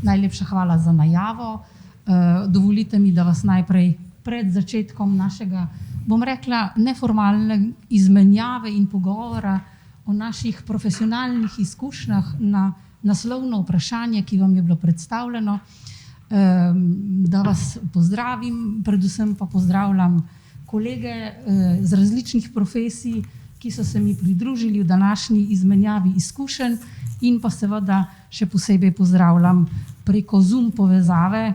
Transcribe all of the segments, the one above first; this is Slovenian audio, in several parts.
Najlepša hvala za najavo. Dovolite mi, da vas najprej pred začetkom našega, bom rekla, neformalne izmenjave in pogovora o naših profesionalnih izkušnjah na naslovno vprašanje, ki vam je bilo predstavljeno, da vas pozdravim, predvsem pa pozdravljam kolege z različnih profesij, ki so se mi pridružili v današnji izmenjavi izkušenj, in pa seveda še posebej pozdravljam preko Zoom povezave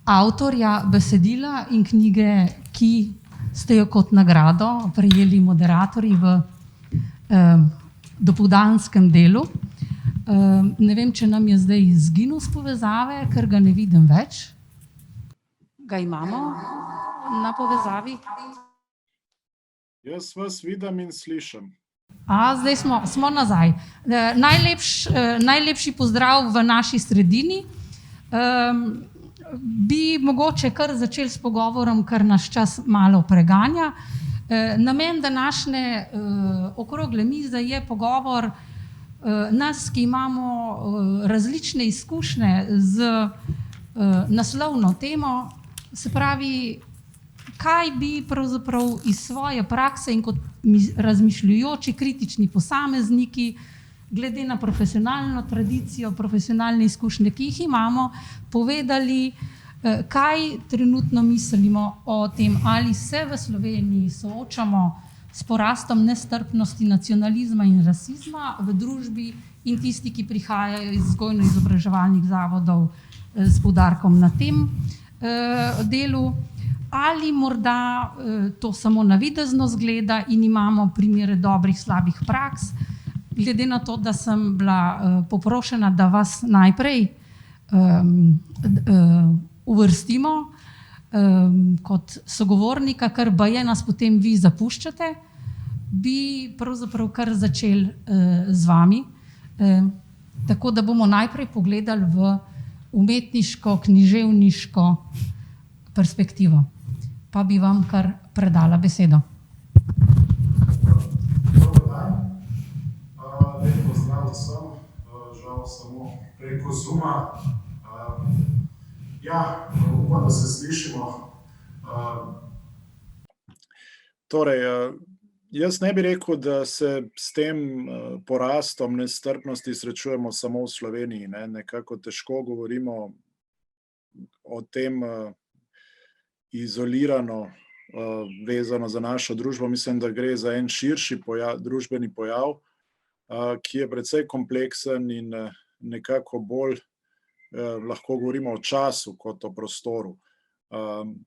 avtorja besedila in knjige, ki ste jo kot nagrado prejeli moderatorji v dopoldanskem delu. Ne vem, če nam je zdaj izginil s povezave, ker ga ne vidim več. Ga imamo na povezavi? Jaz vas vidim in slišim. Zdaj smo nazaj. Najlepši pozdrav v naši sredini. Bi mogoče kar začeli s pogovorom, ker nas čas malo preganja. Namen današnje okrogle mize je pogovor nas, ki imamo različne izkušnje z naslovno temo, se pravi, kaj bi pravzaprav iz svoje prakse in kot razmišljujoči kritični posamezniki glede na profesionalno tradicijo, profesionalne izkušnje, ki jih imamo, povedali, kaj trenutno mislimo o tem, ali se v Sloveniji soočamo s porastom nestrpnosti, nacionalizma in rasizma v družbi in tisti, ki prihajajo iz vzgojno-izobraževalnih zavodov s poudarkom na tem delu, ali morda to samo navidezno zgleda in imamo primere dobrih, slabih praks. Glede na to, da sem bila poprošena, da vas najprej uvrstimo kot sogovornika, ker baje nas potem vi zapuščate, bi pravzaprav kar začeli z vami. Tako da bomo najprej pogledali v umetniško, književniško perspektivo. Pa bi vam kar predala besedo. Dober dan. Lep pozdrav vsem, žal samo preko Zooma. Upam, da se slišimo. Torej, jaz ne bi rekel, da se s tem porastom nestrpnosti srečujemo samo v Sloveniji, ne. Nekako težko govorimo o tem izolirano, vezano za našo družbo. Mislim, da gre za en širši družbeni pojav, ki je precej kompleksen in nekako bolj lahko govorimo o času kot o prostoru.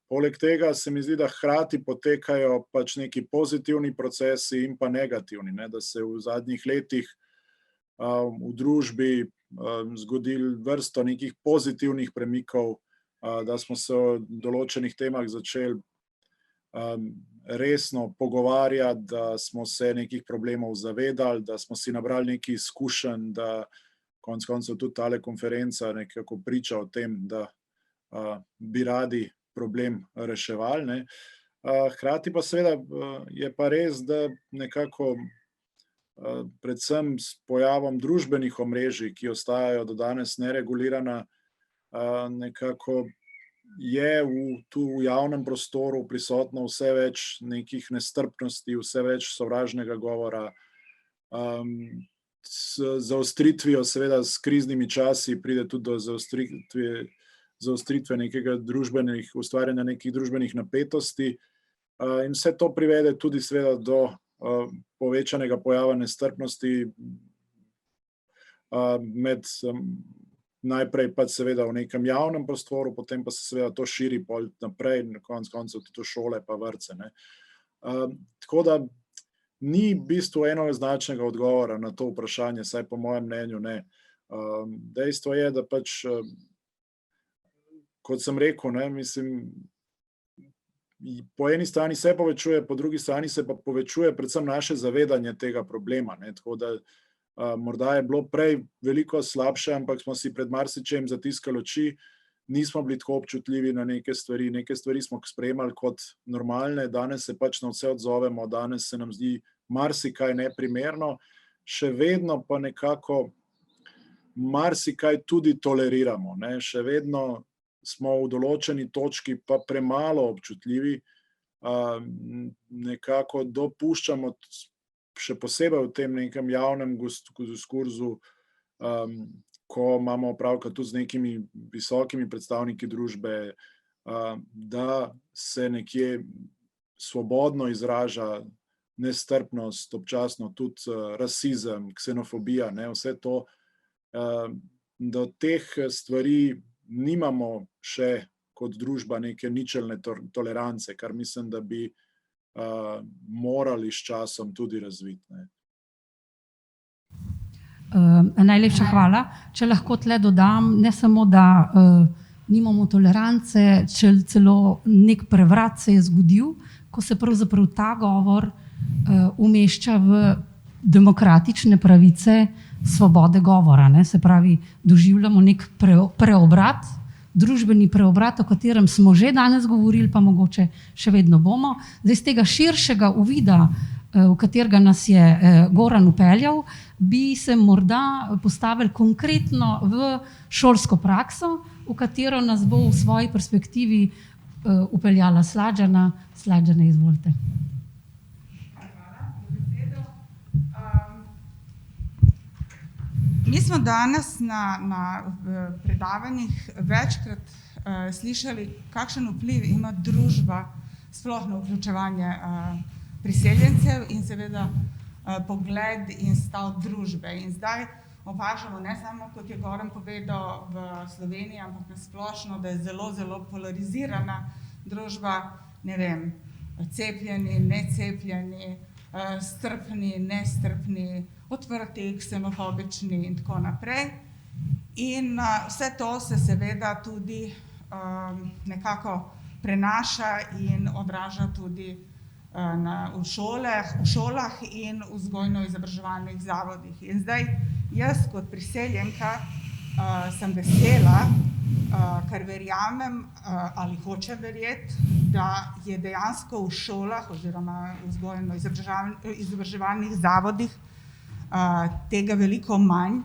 Poleg tega se mi zdi, da hkrati potekajo pač neki pozitivni procesi in pa negativni, ne, da se v zadnjih letih v družbi zgodilo vrsto nekih pozitivnih premikov, da smo se o določenih temah začeli resno pogovarjati, da smo se nekih problemov zavedali, da smo si nabrali nekaj izkušenj, da konec koncev tudi tale konferenca nekako priča o tem, da bi radi problem reševali, ne. Hkrati pa seveda je pa res, da nekako predvsem s pojavom družbenih omrežij, ki ostajajo do danes neregulirana, nekako je tu v javnem prostoru prisotno vse več nekih nestrpnosti, vse več sovražnega govora. Z zaostritvijo, seveda s kriznimi časi, pride tudi do zaostritve ustvarjanja nekih družbenih napetosti. In vse to privede tudi seveda do povečanega pojava nestrpnosti med najprej pa seveda v nekem javnem prostoru, potem pa se seveda to širi pol naprej, na konec koncev tudi v šole pa vrtce, ne. Tako da ni v bistvu enoznačnega odgovora na to vprašanje, vsaj po mojem mnenju ne. Dejstvo je, da pač, kot sem rekel, ne, mislim, po eni strani se povečuje, po drugi strani se pa povečuje predvsem naše zavedanje tega problema, ne, tako da morda je bilo prej veliko slabše, ampak smo si pred marsičem zatiskali oči, nismo bili tako občutljivi na neke stvari smo sprejemali kot normalne, danes se pač na vse odzovemo, danes se nam zdi marsikaj neprimerno, še vedno pa nekako marsikaj tudi toleriramo, ne. Še vedno smo v določeni točki pa premalo občutljivi, nekako dopuščamo, še posebej v tem nekem javnem diskurzu, ko imamo opravka tudi z nekimi visokimi predstavniki družbe, da se nekje svobodno izraža nestrpnost, občasno tudi rasizem, ksenofobija, ne, vse to. Do teh stvari nimamo še kot družba neke ničelne tolerance, kar mislim, da bi morali s časom tudi razviti, ne. Najlepša hvala. Če lahko tle dodam, ne samo, da nimamo tolerance, celo nek prevrat se je zgodil, ko se pravzaprav ta govor umešča v demokratične pravice svobode govora, ne. Se pravi, doživljamo nek preobrat, družbeni preobrat, o katerem smo že danes govorili, pa mogoče še vedno bomo. Zdaj, z tega širšega uvida, v katerega nas je Goran vpeljal, bi se morda postavili konkretno v šolsko prakso, v katero nas bo v svoji perspektivi vpeljala Slađana. Slađana, izvolite. Mi smo danes na predavanjih večkrat slišali, kakšen vpliv ima družba sploh na vključevanje priseljencev in seveda pogled in stav družbe. In zdaj opažamo, ne samo, kot je Goran povedal, v Sloveniji, ampak na splošno, da je zelo, zelo polarizirana družba, ne vem, cepljeni, necepljeni, strpni, nestrpni, odprti, ksenofobični in tako naprej. In vse to se seveda tudi nekako prenaša in odraža tudi v šolah in vzgojno-izobraževalnih zavodih. In zdaj jaz kot priseljenka sem vesela, ker verjamem ali hočem verjeti, da je dejansko v šolah oziroma vzgojno-izobraževalnih zavodih tega veliko manj,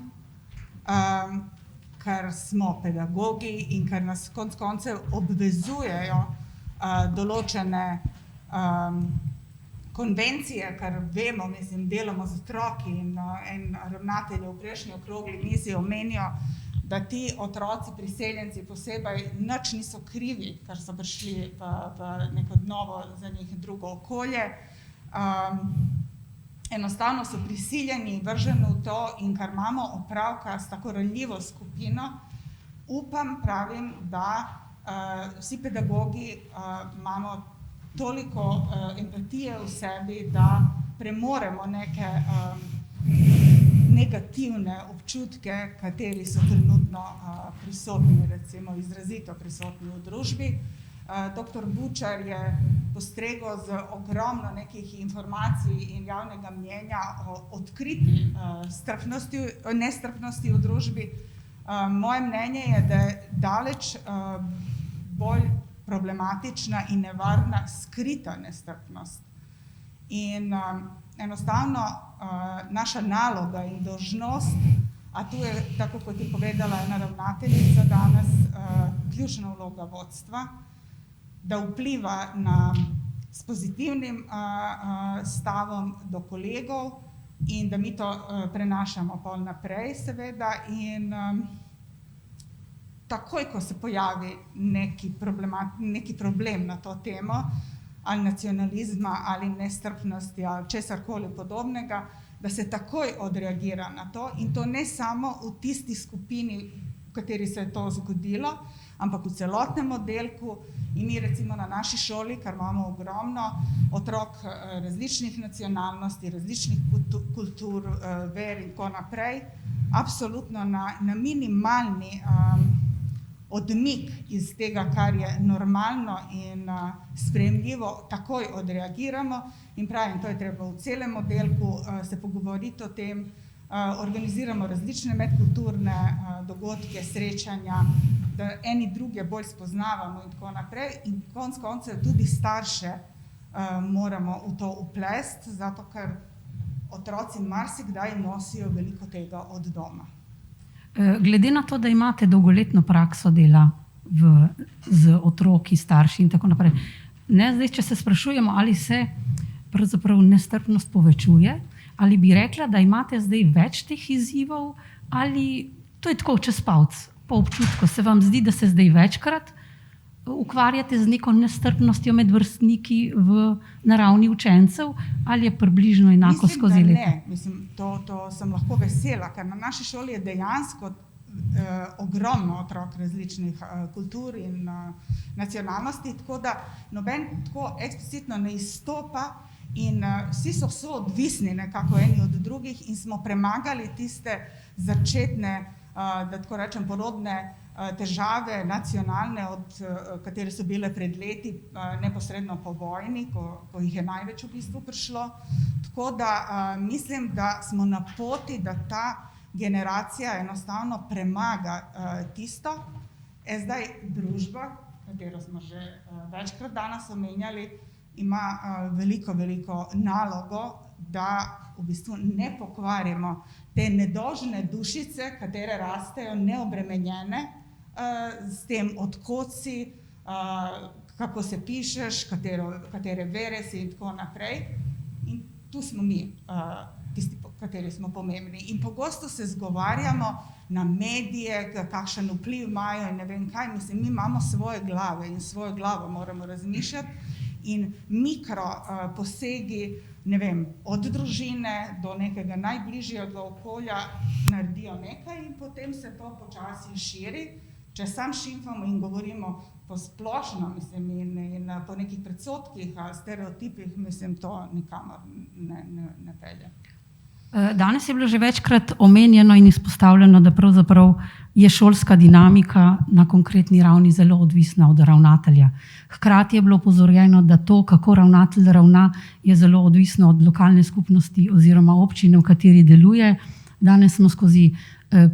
ker smo pedagogi in ker nas konec koncev obvezujejo določene konvencije, ker vemo, mislim, delamo z otroki in ravnatelj v prejšnji okrogli mizi omenijo, da ti otroci, priseljenci posebej nič niso krivi, ker so prišli v neko novo, za njih drugo okolje. Enostavno so prisiljeni, vrženi v to, in ker imamo opravka s tako ranljivo skupino, pravim, da vsi pedagogi imamo toliko empatije v sebi, da premoremo neke negativne občutke, kateri so trenutno prisotni, recimo izrazito prisotni v družbi. Doktor Bučar je postregel z ogromno nekih informacij in javnega mnenja o odkriti nestrpnosti v družbi. Moje mnenje je, da je daleč bolj problematična in nevarna skrita nestrpnost. In enostavno naša naloga in dolžnost, a tu je, tako kot je povedala ena ravnateljica danes, ključna vloga vodstva, da vpliva s pozitivnim stavom do kolegov in da mi to prenašamo pol naprej, seveda. In takoj, ko se pojavi neki problem na to temo, ali nacionalizma, ali nestrpnosti, ali česarkoli podobnega, da se takoj odreagira na to, in to ne samo v tisti skupini, v kateri se je to zgodilo, ampak v celotnem oddelku. In mi recimo na naši šoli, ker imamo ogromno otrok različnih nacionalnosti, različnih kultur, ver in tako naprej, absolutno na minimalni odmik iz tega, kar je normalno in sprejemljivo, takoj odreagiramo. In pravim, to je treba v celem oddelku se pogovoriti o tem, organiziramo različne medkulturne dogodke, srečanja, da eni druge bolj spoznavamo in tako naprej. In konec koncev tudi starše moramo v to vplesti, zato ker otroci marsikdaj nosijo veliko tega od doma. Glede na to, da imate dolgoletno prakso dela z otroki, starši in tako naprej, zdaj, če se sprašujemo, ali se pravzaprav nestrpnost povečuje, ali bi rekla, da imate zdaj več teh izzivov, ali to je tako čez palec, po občutku. Se vam zdi, da se zdaj večkrat ukvarjate z neko nestrpnostjo med vrstniki na ravni učencev, ali je približno enako skozi leta? Mislim, to sem lahko vesela, ker na naši šoli je dejansko ogromno otrok različnih kultur in nacionalnosti, tako da noben tako eksplicitno ne izstopa in vsi so soodvisni nekako eni od drugih in smo premagali tiste začetne, da tako rečem, porodne težave nacionalne, od katere so bile pred leti neposredno po vojni, ko jih je največ v bistvu prišlo. Tako da mislim, da smo na poti, da ta generacija enostavno premaga tisto. Zdaj družba, katero smo že večkrat danes omenjali, ima veliko nalogo, da v bistvu ne pokvarimo te nedolžne dušice, katere rastejo neobremenjene s tem, odkot si, kako se pišeš, katere vere si in tako naprej. In tu smo mi, tisti, kateri smo pomembni. In pogosto se zgovarjamo na medije, kakšen vpliv imajo in ne vem kaj. Mislim, mi imamo svoje glave in svojo glavo moramo razmišljati in mikro posegi, ne vem, od družine do nekega najbližjega okolja naredijo nekaj in potem se to počasi širi. Če sam šimfamo in govorimo posplošno, mislim, in po nekih predsodkih, stereotipih, mislim, to nikamor ne pelje. Danes je bilo že večkrat omenjeno in izpostavljeno, da pravzaprav je šolska dinamika na konkretni ravni zelo odvisna od ravnatelja. Hkrati je bilo opozorjeno, da to, kako ravnatelj ravna, je zelo odvisno od lokalne skupnosti oziroma občine, v kateri deluje. Danes smo skozi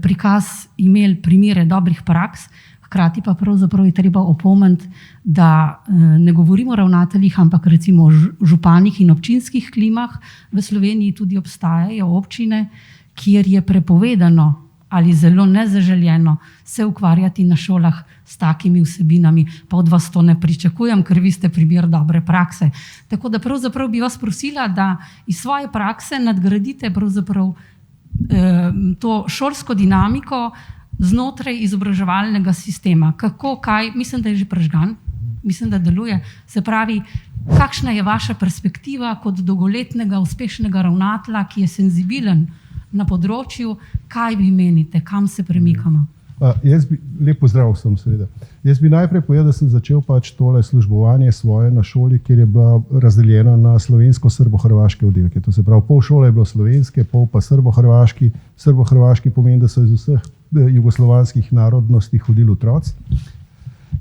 prikaz imeli primere dobrih praks, hkrati pa pravzaprav je treba opomniti, da ne govorimo o ravnateljih, ampak recimo o županih in občinskih klimah. V Sloveniji tudi obstajajo občine, kjer je prepovedano ali zelo nezaželjeno se ukvarjati na šolah s takimi vsebinami. Pa od vas to ne pričakujem, ker vi ste primer dobre prakse. Tako da pravzaprav bi vas prosila, da iz svoje prakse nadgradite pravzaprav to šolsko dinamiko znotraj izobraževalnega sistema. Kako, kaj, mislim, da je že prežgan, mislim, da deluje. Se pravi, kakšna je vaša perspektiva kot dolgoletnega uspešnega ravnatelja, ki je senzibilen na področju, kaj vi menite, kam se premikamo? Lep pozdrav vsem, seveda. Jaz bi najprej povedal, da sem začel tole službovanje svoje na šoli, kjer je bila razdeljena na slovensko-srbo-hrvaške oddelke. To se pravi, pol šole je bilo slovenske, pol pa srbo-hrvaški. Srbo-hrvaški pomeni, da so iz vseh jugoslovanskih narodnosti hodili otroci.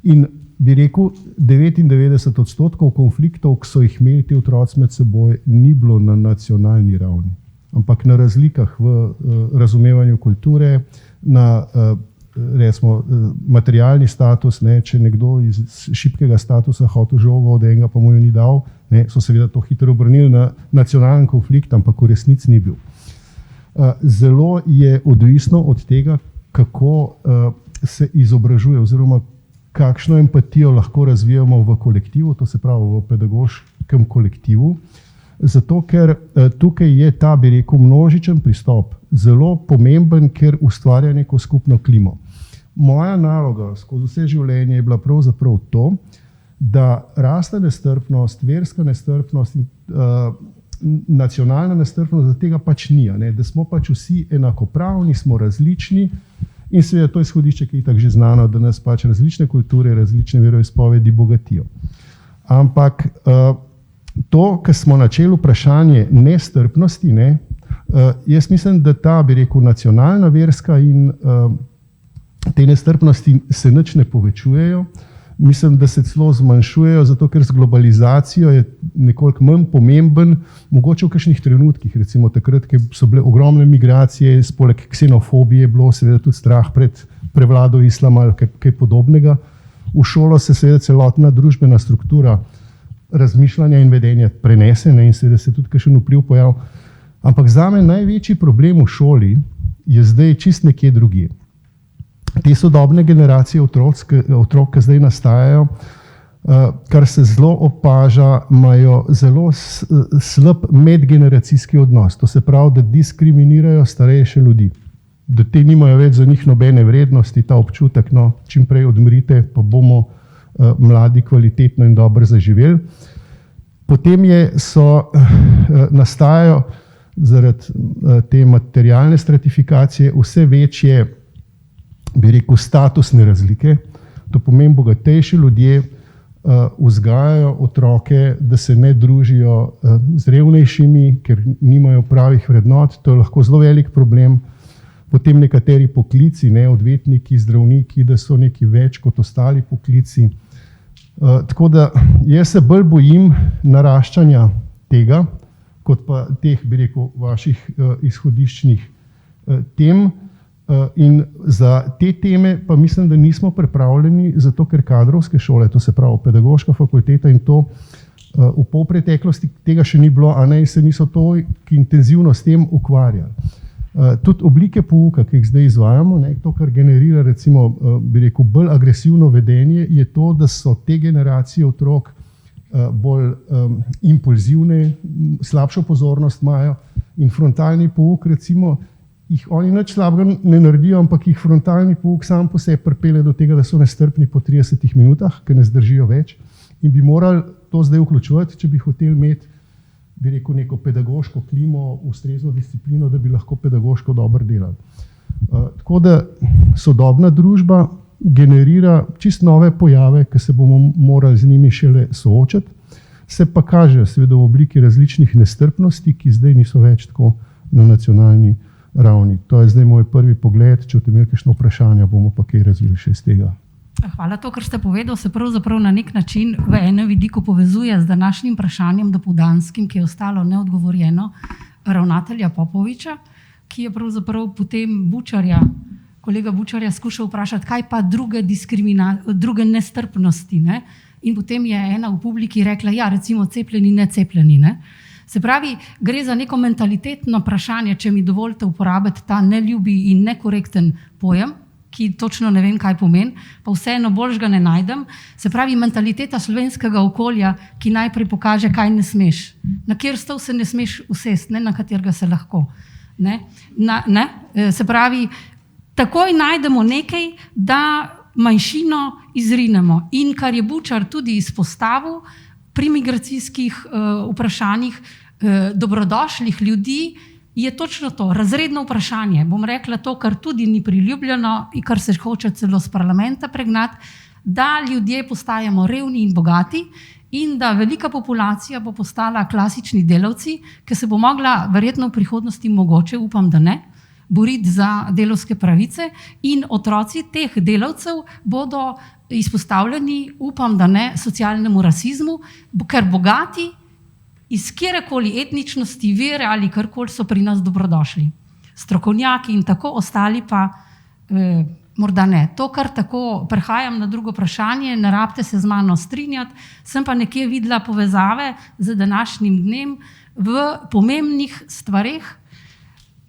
In bi rekel, 99% konfliktov, ki so jih imeli ti otroci med seboj, ni bilo na nacionalni ravni, ampak na razlikah v razumevanju kulture, na recimo materialni status, če nekdo iz šibkega statusa hotel žogo od enega, pa mu jo ni dal, so seveda to hitro obrnili na nacionalen konflikt, ampak v resnici ni bil. Zelo je odvisno od tega, kako se izobražuje oziroma kakšno empatijo lahko razvijamo v kolektivu, to se pravi v pedagoškem kolektivu, zato ker tukaj je ta, bi rekel, množičen pristop zelo pomemben, ker ustvarja neko skupno klimo. Moja naloga skozi vse življenje je bila pravzaprav to, da rasna nestrpnost, verska nestrpnost in nacionalna nestrpnost, da tega pač ni, da smo pač vsi enakopravni, smo različni in seveda to izhodišče, ki je tako že znano, da nas pač različne kulture, različne veroizpovedi bogatijo. Ampak to, kar smo načeli vprašanje nestrpnosti, jaz mislim, da ta, bi rekel, nacionalna, verska in te nestrpnosti se nič ne povečujejo. Mislim, da se celo zmanjšujejo, zato ker z globalizacijo je nekoliko manj pomemben, mogoče v kakšnih trenutkih, recimo takrat, ko so bile ogromne migracije, poleg ksenofobije je bilo seveda tudi strah pred prevlado islama ali kaj podobnega. V šolo se seveda celotna družbena struktura razmišljanja in vedenja prenese in seveda se tudi kakšen vpliv pojav. Ampak zame največji problem v šoli je zdaj čist nekje drugje. te sodobne generacije otrok, ki zdaj nastajajo, kar se zelo opaža, imajo zelo slab medgeneracijski odnos. To se pravi, da diskriminirajo starejše ljudi, da te nimajo več za njih nobene vrednosti, ta občutek, no, čim prej odmrite, pa bomo mladi kvalitetno in dobro zaživeli. Potem nastajajo zaradi te materialne stratifikacije vse večje, bi rekel, statusne razlike. To pomeni, bogatejši ljudje vzgajajo otroke, da se ne družijo z revnejšimi, ker nimajo pravih vrednot. To je lahko zelo velik problem. Potem nekateri poklici, odvetniki, zdravniki, da so neki več kot ostali poklici. Tako da jaz se bolj bojim naraščanja tega, kot pa teh, bi rekel, vaših izhodiščnih tem. In za te teme pa mislim, da nismo pripravljeni, zato ker kadrovske šole, to se pravi pedagoška fakulteta in to, v polpreteklosti tega še ni bilo, a ne, se niso toliko intenzivno s tem ukvarjali. Tudi oblike pouka, ki jih zdaj izvajamo, to, kar generira, recimo, bi rekel, bolj agresivno vedenje, je to, da so te generacije otrok bolj impulzivne, slabšo pozornost imajo in frontalni pouk, recimo, jih oni nič slabega ne naredijo, ampak jih frontalni pouk sam po sebi pripelje do tega, da so nestrpni po 30 minutah, ker ne zdržijo več in bi morali to zdaj vključevati, če bi hoteli imeti, bi rekel, neko pedagoško klimo, ustrezno disciplino, da bi lahko pedagoško dobro delali. Tako da sodobna družba generira čist nove pojave, ki se bomo morali z njimi šele soočati, se pa kažejo seveda v obliki različnih nestrpnosti, ki zdaj niso več tako na nacionalni ravni. To je zdaj moj prvi pogled, če boste imeli kakšno vprašanje, bomo pa kaj razvili še iz tega. Hvala. To, kar ste povedali, se pravzaprav na nek način v enem vidiku povezuje z današnjim vprašanjem dopoldanskim, ki je ostalo neodgovorjeno, ravnatelja Popoviča, ki je pravzaprav potem kolega Bučarja skušal vprašati, kaj pa druge nestrpnosti. Ne? In potem je ena v publiki rekla, ja, recimo cepljeni, necepljeni. Ne? Se pravi, gre za neko mentalitetno vprašanje, če mi dovolite uporabiti ta neljubi in nekorekten pojem, ki točno ne vem, kaj pomeni, pa vseeno boljšega ne najdem. Se pravi, mentaliteta slovenskega okolja, ki najprej pokaže, kaj ne smeš. Na kjer stol se ne smeš usesti, ne na katerega se lahko. Se pravi, takoj najdemo nekaj, da manjšino izrinemo. In kar je Bučar tudi izpostavil pri migracijskih vprašanjih dobrodošlih ljudi, je točno to, razredno vprašanje. Bom rekla to, kar tudi ni priljubljeno in kar se hoče celo z parlamenta pregnati, da ljudje postajamo revni in bogati in da velika populacija bo postala klasični delavci, ki se bo mogla verjetno v prihodnosti mogoče, upam, da ne, boriti za delavske pravice in otroci teh delavcev bodo izpostavljeni, upam, da ne, socialnemu rasizmu, ker bogati iz kjerekoli etničnosti, vere ali karkoli so pri nas dobrodošli. Strokovnjaki in tako, ostali pa morda ne. To, kar tako prehajam na drugo vprašanje, ne rabite se z mano strinjati, sem pa nekje videla povezave z današnjim dnem v pomembnih stvareh,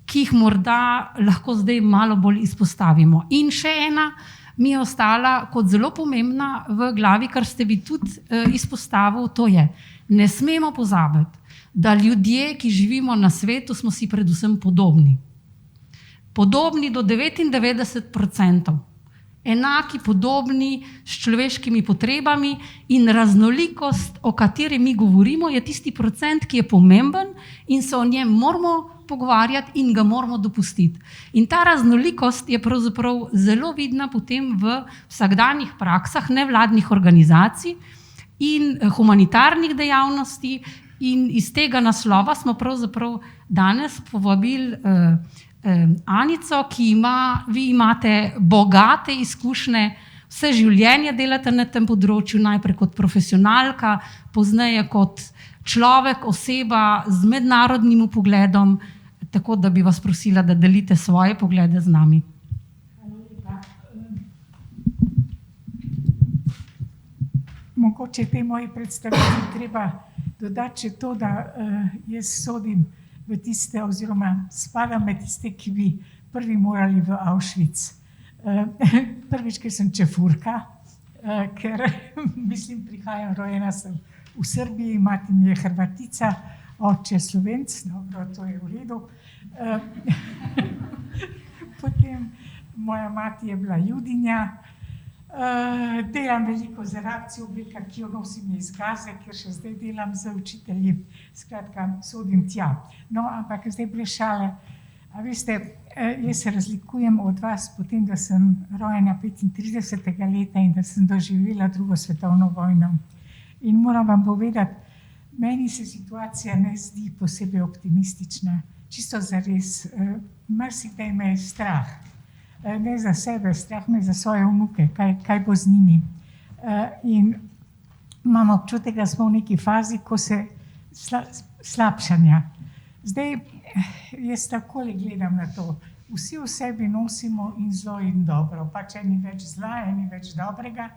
ki jih morda lahko zdaj malo bolj izpostavimo. In še ena mi je ostala kot zelo pomembna v glavi, kar ste vi tudi izpostavili, to je, ne smemo pozabiti, da ljudje, ki živimo na svetu, smo si predvsem podobni. Podobni do 99%. Enaki, podobni, s človeškimi potrebami in raznolikost, o kateri mi govorimo, je tisti procent, ki je pomemben in se o njem moramo pogovarjati in ga moramo dopustiti. In ta raznolikost je pravzaprav zelo vidna potem v vsakdanjih praksah nevladnih organizacij in humanitarnih dejavnosti in iz tega naslova smo pravzaprav danes povabili Anico, vi imate bogate izkušnje, vse življenje delate na tem področju, najprej kot profesionalka, pozneje kot človek, oseba z mednarodnim pogledom, tako da bi vas prosila, da delite svoje poglede z nami. Mogoče tej moji predstavitvi treba dodati še to, da jaz sodim v tiste, oziroma spadam med tiste, ki bi prvi morali v Auschwitz. Prvič, ker sem čefurka, ker mislim, prihajam, rojena sem v Srbiji, mati mi je Hrvatica, oče Slovenc, dobro, to je v redu. Potem moja mati je bila Judinja. Delam veliko za reakcijo oblika, ki jo nosim iz Gaze, ker še zdaj delam z učitelji, skratka, sodim tja. No, ampak zdaj brez šale. A veste, jaz se razlikujem od vas potem, da sem rojena 35. leta in da sem doživela drugo svetovno vojno. In moram vam povedati, meni se situacija ne zdi posebej optimistična. Čisto zares, marsikdaj me je strah. Ne za sebe, strah me za svoje vnuke, kaj bo z njimi. In imam občutek, da smo v neki fazi, ko se slabšanja. Zdaj, jaz takole gledam na to. Vsi v sebi nosimo in zlo in dobro, pač eni več zla, eni več dobrega.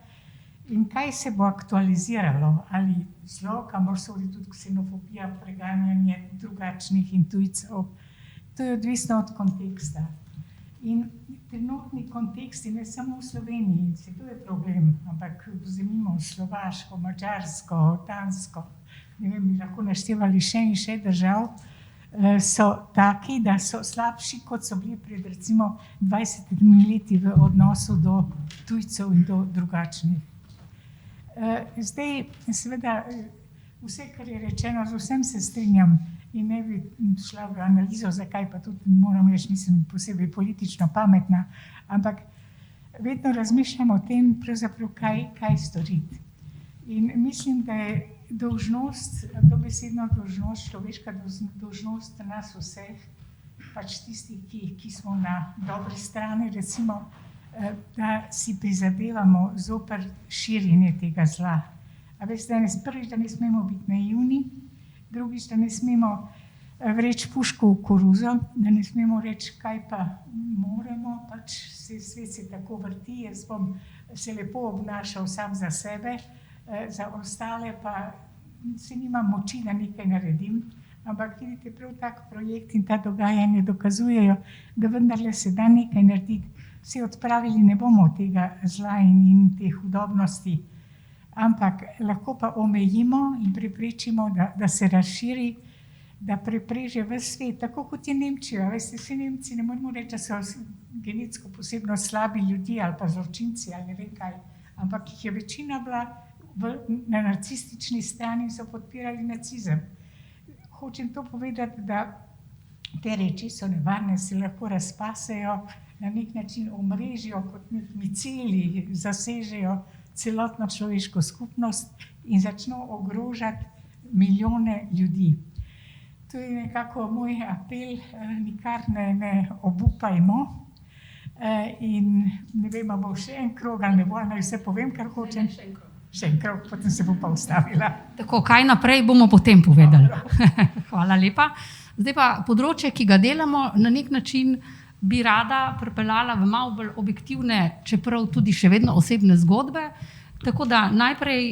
In kaj se bo aktualiziralo? Ali zlo, kamor sodi tudi ksenofobija, preganjanje drugačnih in tujcev? To je odvisno od konteksta. In trenutni konteksti, ne samo v Sloveniji, se to je problem, ampak vzemimo Slovaško, Madžarsko, Dansko, ne vem, bi lahko naštevali še in še držav, so taki, da so slabši, kot so bili pred recimo 20 leti v odnosu do tujcev in do drugačnih. Zdaj, seveda, vse, kar je rečeno, z vsem se strinjam in ne bi šla v analizo, zakaj pa tudi moram reči, nisem posebej politično pametna, ampak vedno razmišljam o tem, pravzaprav kaj storiti. In mislim, da je dolžnost, dobesedno dolžnost, človeška dolžnost nas vseh, pač tistih, ki smo na dobri strani, recimo, da si prizadevamo zoper širjenje tega zla. A veste, prvič, da ne smemo biti naivni, drugič, da ne smemo vreči puško v koruzo, da ne smemo reči, kaj pa moramo, pač svet se tako vrti, jaz bom se lepo obnašal sam za sebe, za ostale pa se nimam moči, da nekaj naredim, ampak vidite, prav tak projekt in ta dogajanje dokazujejo, da vendarle se da nekaj narediti. Vse odpravili ne bomo tega zla in te hudobnosti, ampak lahko pa omejimo in preprečimo, da se razširi, da prepreže ves svet, tako kot je Nemčija. Veste, vsi Nemci ne moremo reči, da so genetsko posebno slabi ljudje ali pa zločinci ali ne vem kaj, ampak jih je večina bila na nacistični strani, so podpirali nacizem. Hočem to povedati, da te reči so nevarne, se lahko razpasejo, na nek način omrežijo kot nek miceli, zasežejo celotno človeško skupnost in začno ogrožati milijone ljudi. To je nekako moj apel, nikar ne obupajmo in ne vem, bo še en krog ali ne bo, naj vse povem, kar hočem. Še en krog, potem se bo pa ustavila. Tako, kaj naprej bomo potem povedali. Hvala lepa. Zdaj pa področje, ki ga delamo, na nek način bi rada pripeljala v malo bolj objektivne, čeprav tudi še vedno osebne zgodbe. Tako da najprej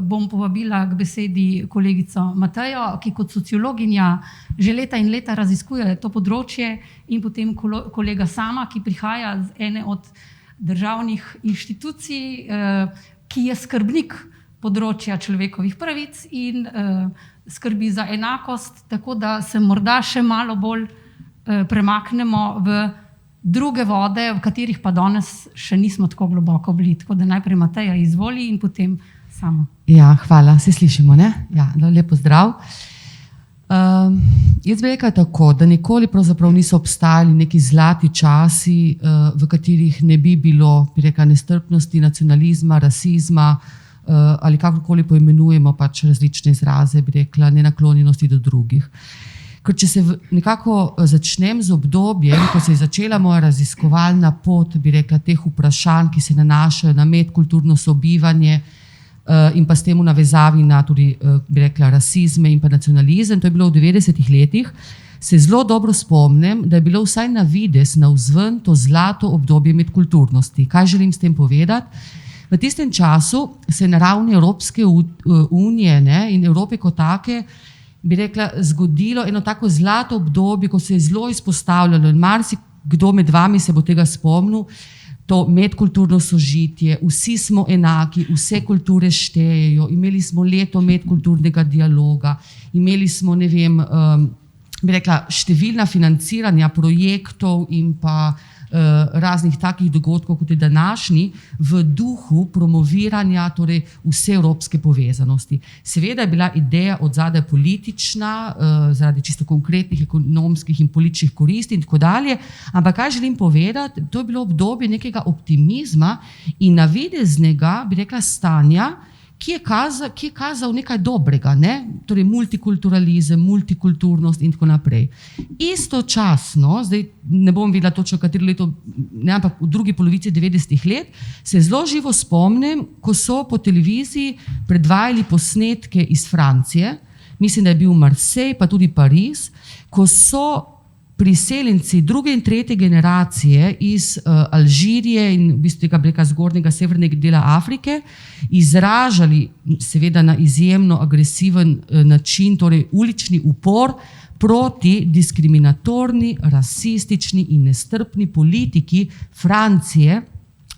bom povabila k besedi kolegico Matejo, ki kot sociologinja že leta in leta raziskuje to področje, in potem kolega Sama, ki prihaja z ene od državnih inštitucij, ki je skrbnik področja človekovih pravic in skrbi za enakost, tako da se morda še malo bolj premaknemo v druge vode, v katerih pa danes še nismo tako globoko bili. Tako da najprej Mateja izvoli in potem Sama. Ja, hvala, se slišimo, ne? Ja, lepo zdrav. Jaz bi rekla tako, da nikoli pravzaprav niso obstajali neki zlati časi, v katerih ne bi bilo, bi rekla, nestrpnosti, nacionalizma, rasizma ali kakorkoli poimenujemo pač različne izraze, bi rekla, nenaklonjenosti do drugih. Ker če se nekako začnem z obdobjem, ko se je začela moja raziskovalna pot, bi rekla, teh vprašanj, ki se nanašajo na medkulturno sobivanje in pa s tem v navezavi na tudi, bi rekla, rasizme in pa nacionalizem, to je bilo v 90-ih letih, se zelo dobro spomnim, da je bilo vsaj na videz, na vzven to zlato obdobje medkulturnosti. Kaj želim s tem povedati? V tistem času se na ravni Evropske unije in Evrope kot take, bi rekla, zgodilo eno tako zlato obdobje, ko se je zelo izpostavljalo in marsikdo med vami se bo tega spomnil, to medkulturno sožitje, vsi smo enaki, vse kulture štejejo, imeli smo leto medkulturnega dialoga, imeli smo, ne vem, bi rekla, številna financiranja projektov in pa raznih takih dogodkov, kot je današnji, v duhu promoviranja torej vse evropske povezanosti. Seveda je bila ideja od zadaj politična, zaradi čisto konkretnih ekonomskih in političnih koristi in tako dalje, ampak kaj želim povedati, to je bilo obdobje nekega optimizma in navideznega, bi rekla, stanja, ki je kazal nekaj dobrega, ne? Torej multikulturalizem, multikulturnost in tako naprej. Istočasno, zdaj ne bom videla točno katero leto, ne, ampak v drugi polovici 90-ih let, se zelo živo spomnim, ko so po televiziji predvajali posnetke iz Francije, mislim, da je bil Marseille, pa tudi Pariz, ko so priseljenci druge in tretje generacije iz Alžirije in v bistvu tega brega zgornjega severnega dela Afrike izražali seveda na izjemno agresiven način, torej ulični upor proti diskriminatorni, rasistični in nestrpni politiki Francije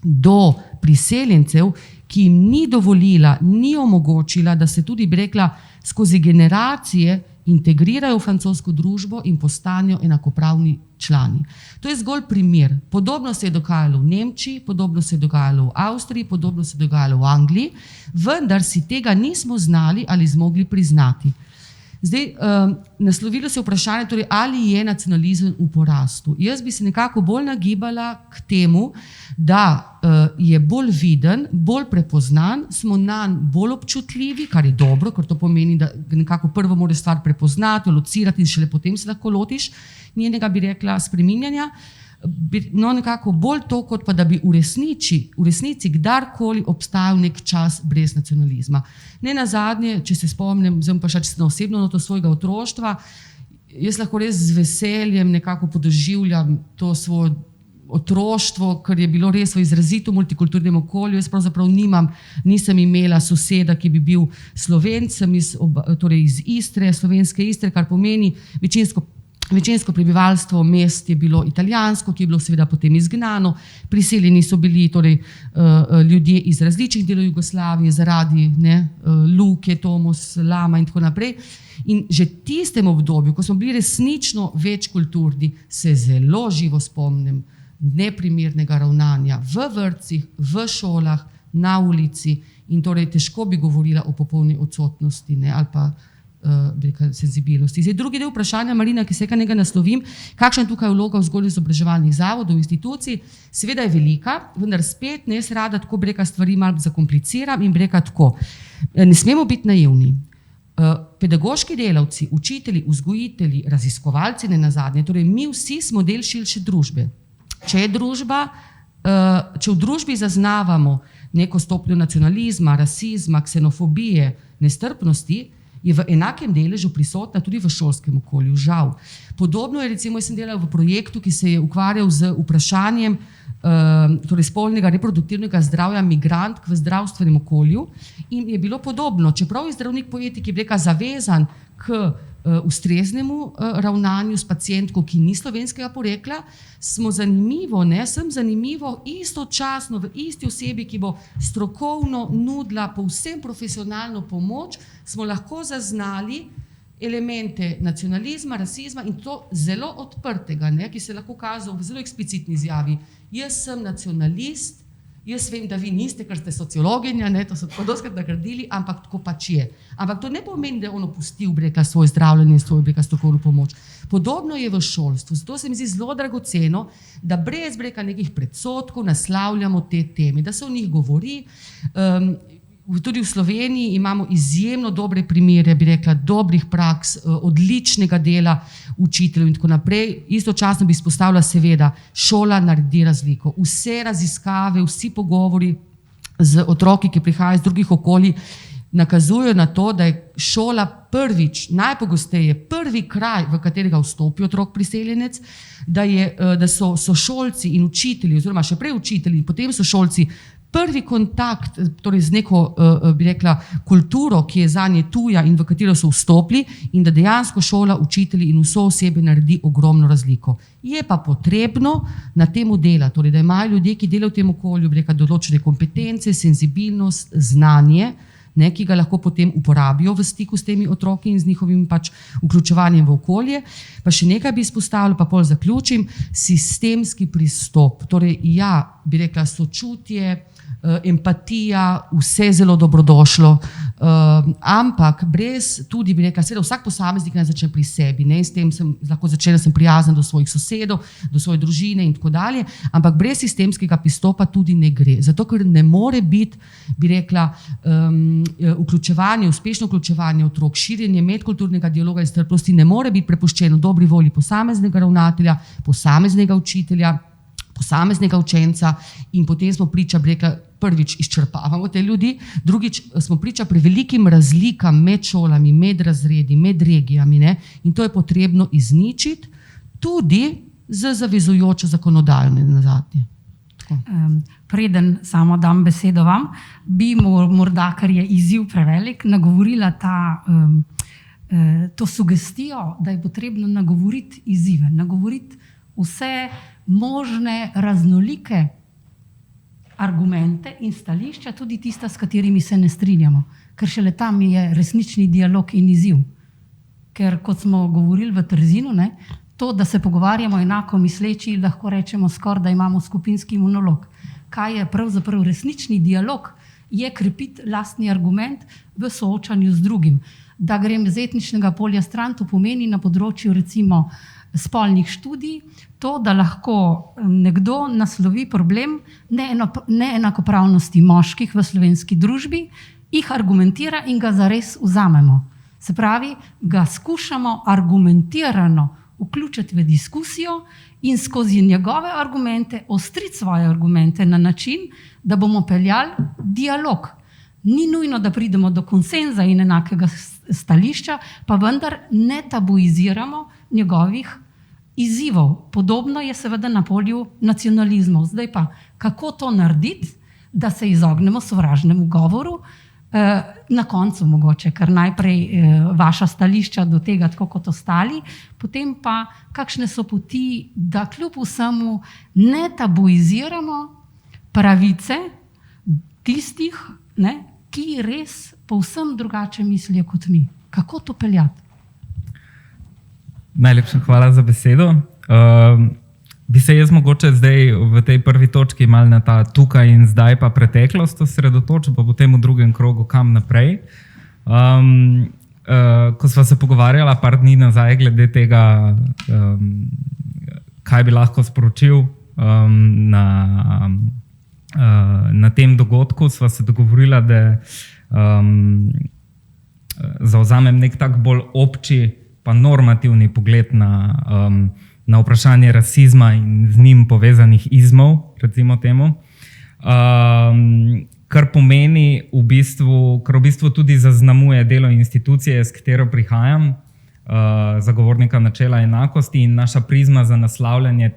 do priseljencev, ki jim ni dovolila, ni omogočila, da se tudi, bi rekla, skozi generacije integrirajo v francosko družbo in postanejo enakopravni člani. To je zgolj primer. Podobno se je dogajalo v Nemčiji, podobno se je dogajalo v Avstriji, podobno se je dogajalo v Angliji, vendar si tega nismo znali ali zmogli priznati. Zdaj, naslovilo se vprašanje, torej, ali je nacionalizem v porastu. Jaz bi se nekako bolj nagibala k temu, da je bolj viden, bolj prepoznan, smo nanj bolj občutljivi, kar je dobro, ker to pomeni, da nekako prvo moraš stvar prepoznati, locirati in šele potem se lahko lotiš njenega, bi rekla, spreminjanja. No, nekako bolj to, kot pa da bi v resnici kdarkoli obstajal nek čas brez nacionalizma. Ne nazadnje, če se spomnim, zdaj pa še čisto osebno na to svojega otroštva, jaz lahko res z veseljem nekako podoživljam to svoje otroštvo, ker je bilo res v izrazito multikulturnem okolju. Jaz pravzaprav nisem imela soseda, ki bi bil Slovenec, torej iz Istre, slovenske Istre, kar pomeni večinsko prebivalstvo mest je bilo italijansko, ki je bilo seveda potem izgnano, priseljeni so bili torej ljudje iz različnih delov Jugoslavije zaradi Luke, Tomos, Lama in tako naprej. In že tistem obdobju, ko smo bili resnično večkulturni, se zelo živo spomnim neprimernega ravnanja v vrtcih, v šolah, na ulici in torej težko bi govorila o popolni odsotnosti ali pa senzibilnosti. Zdaj, drugi del vprašanja, Marina, ki se nekaj naslovim, kakšna je tukaj vloga vzgojno-izobraževalnih zavodov, institucij, seveda je velika, vendar spet ne jaz rada tako breka stvari malo zakompliciram in breka tako. Ne smemo biti naivni. Pedagoški delavci, učitelji, vzgojitelji, raziskovalci ne nazadnje, torej mi vsi smo del širše družbe. Če v družbi zaznavamo neko stopnjo nacionalizma, rasizma, ksenofobije, nestrpnosti, je v enakem deležu prisotna tudi v šolskem okolju, žal. Podobno je, recimo, jaz sem delala v projektu, ki se je ukvarjal z vprašanjem torej spolnega reproduktivnega zdravja migrantk v zdravstvenem okolju in je bilo podobno, čeprav je zdravnik po etiki zavezan k ustreznemu ravnanju s pacientko, ki ni slovenskega porekla, sem zanimivo istočasno v isti osebi, ki bo strokovno nudila povsem profesionalno pomoč, smo lahko zaznali elemente nacionalizma, rasizma in to zelo odprtega, ki se lahko kazal v zelo eksplicitni izjavi. Jaz sem nacionalist, jaz vem, da vi niste, ker ste sociologinja, to so tako dostikrat nagradili, ampak tako pač je. Ampak to ne pomeni, da je on opustil svoje zdravljenje, svojo strokovno pomoč. Podobno je v šolstvu, zato se mi zdi zelo dragoceno, da brez nekih predsodkov naslavljamo te teme, da se o njih govori. Tudi v Sloveniji imamo izjemno dobre primere, bi rekla, dobrih praks, odličnega dela učiteljev in tako naprej. Istočasno bi izpostavila, seveda, šola naredi razliko. Vse raziskave, vsi pogovori z otroki, ki prihajajo iz drugih okolij, nakazujejo na to, da je šola najpogosteje prvi kraj, v katerega vstopi otrok priseljenec, da so sošolci in učitelji, oziroma še prej učitelji, potem sošolci, prvi kontakt torej z neko, bi rekla, kulturo, ki je zanje tuja in v katero so vstopili, in da dejansko šola, učitelji in vso osebe naredi ogromno razliko. Je pa potrebno na temu delati, torej da imajo ljudje, ki delajo v tem okolju, bi rekla, določene kompetence, senzibilnost, znanje, ne, ki ga lahko potem uporabijo v stiku s temi otroki in z njihovim pač vključevanjem v okolje. Pa še nekaj bi izpostavila, pa pol zaključim, sistemski pristop. Torej, ja, bi rekla, sočutje, empatija, vse zelo dobrodošlo, ampak brez tudi, bi rekla, seveda vsak posameznik naj začne pri sebi, ne, in s tem sem lahko začela, sem prijazna do svojih sosedov, do svoje družine in tako dalje, ampak brez sistemskega pristopa tudi ne gre, zato ker ne more biti, bi rekla, vključevanje, uspešno vključevanje otrok, širjenje medkulturnega dialoga in strpnosti ne more biti prepuščeno dobri volji posameznega ravnatelja, posameznega učitelja, posameznega učenca, in potem smo priča, bi rekla, prvič izčrpavamo te ljudi, drugič smo priča pri velikim razlikam med šolami, med razredi, med regijami, ne? In to je potrebno izničiti tudi z zavezujočo zakonodajo nazadnje. Preden samo dam besedo vam, bi morda, ker je izziv prevelik, nagovorila to sugestijo, da je potrebno nagovoriti izzive, nagovoriti vse možne raznolike argumente in stališča, tudi tista, s katerimi se ne strinjamo, ker šele tam je resnični dialog in izziv. Ker kot smo govorili v Trzinu, ne, to, da se pogovarjamo enako misleči, lahko rečemo skoraj, da imamo skupinski monolog. Kaj je pravzaprav resnični dialog? Je krepiti lastni argument v soočanju z drugim. Da grem z etničnega polja stran, to pomeni na področju recimo spolnih študij, to, da lahko nekdo naslovi problem neenakopravnosti moških v slovenski družbi, jih argumentira in ga zares vzamemo. Se pravi, ga skušamo argumentirano vključiti v diskusijo in skozi njegove argumente ostriti svoje argumente na način, da bomo peljali dialog. Ni nujno, da pridemo do konsenza in enakega stališča, pa vendar ne tabuiziramo njegovih izzivov. Podobno je seveda na polju nacionalizmov. Zdaj pa, kako to narediti, da se izognemo sovražnemu govoru, na koncu mogoče, ker najprej vaša stališča do tega, tako kot ostali, potem pa kakšne so poti, da kljub vsemu ne tabuiziramo pravice tistih, ne, ki res povsem drugače mislijo kot mi. Kako to peljati? Najlepša hvala za besedo. Bi se jaz mogoče zdaj v tej prvi točki malo na ta tukaj in zdaj pa preteklost osredotočil, pa potem v drugem krogu kam naprej. Ko sva se pogovarjala par dni nazaj glede tega, kaj bi lahko sporočil na tem dogodku, sva se dogovorila, da zavzamem nek tak bolj obči pa normativni pogled na vprašanje rasizma in z njim povezanih izmov, recimo temu, kar pomeni kar v bistvu tudi zaznamuje delo institucije, s katero prihajam, zagovornika načela enakosti, in naša prizma za naslavljanje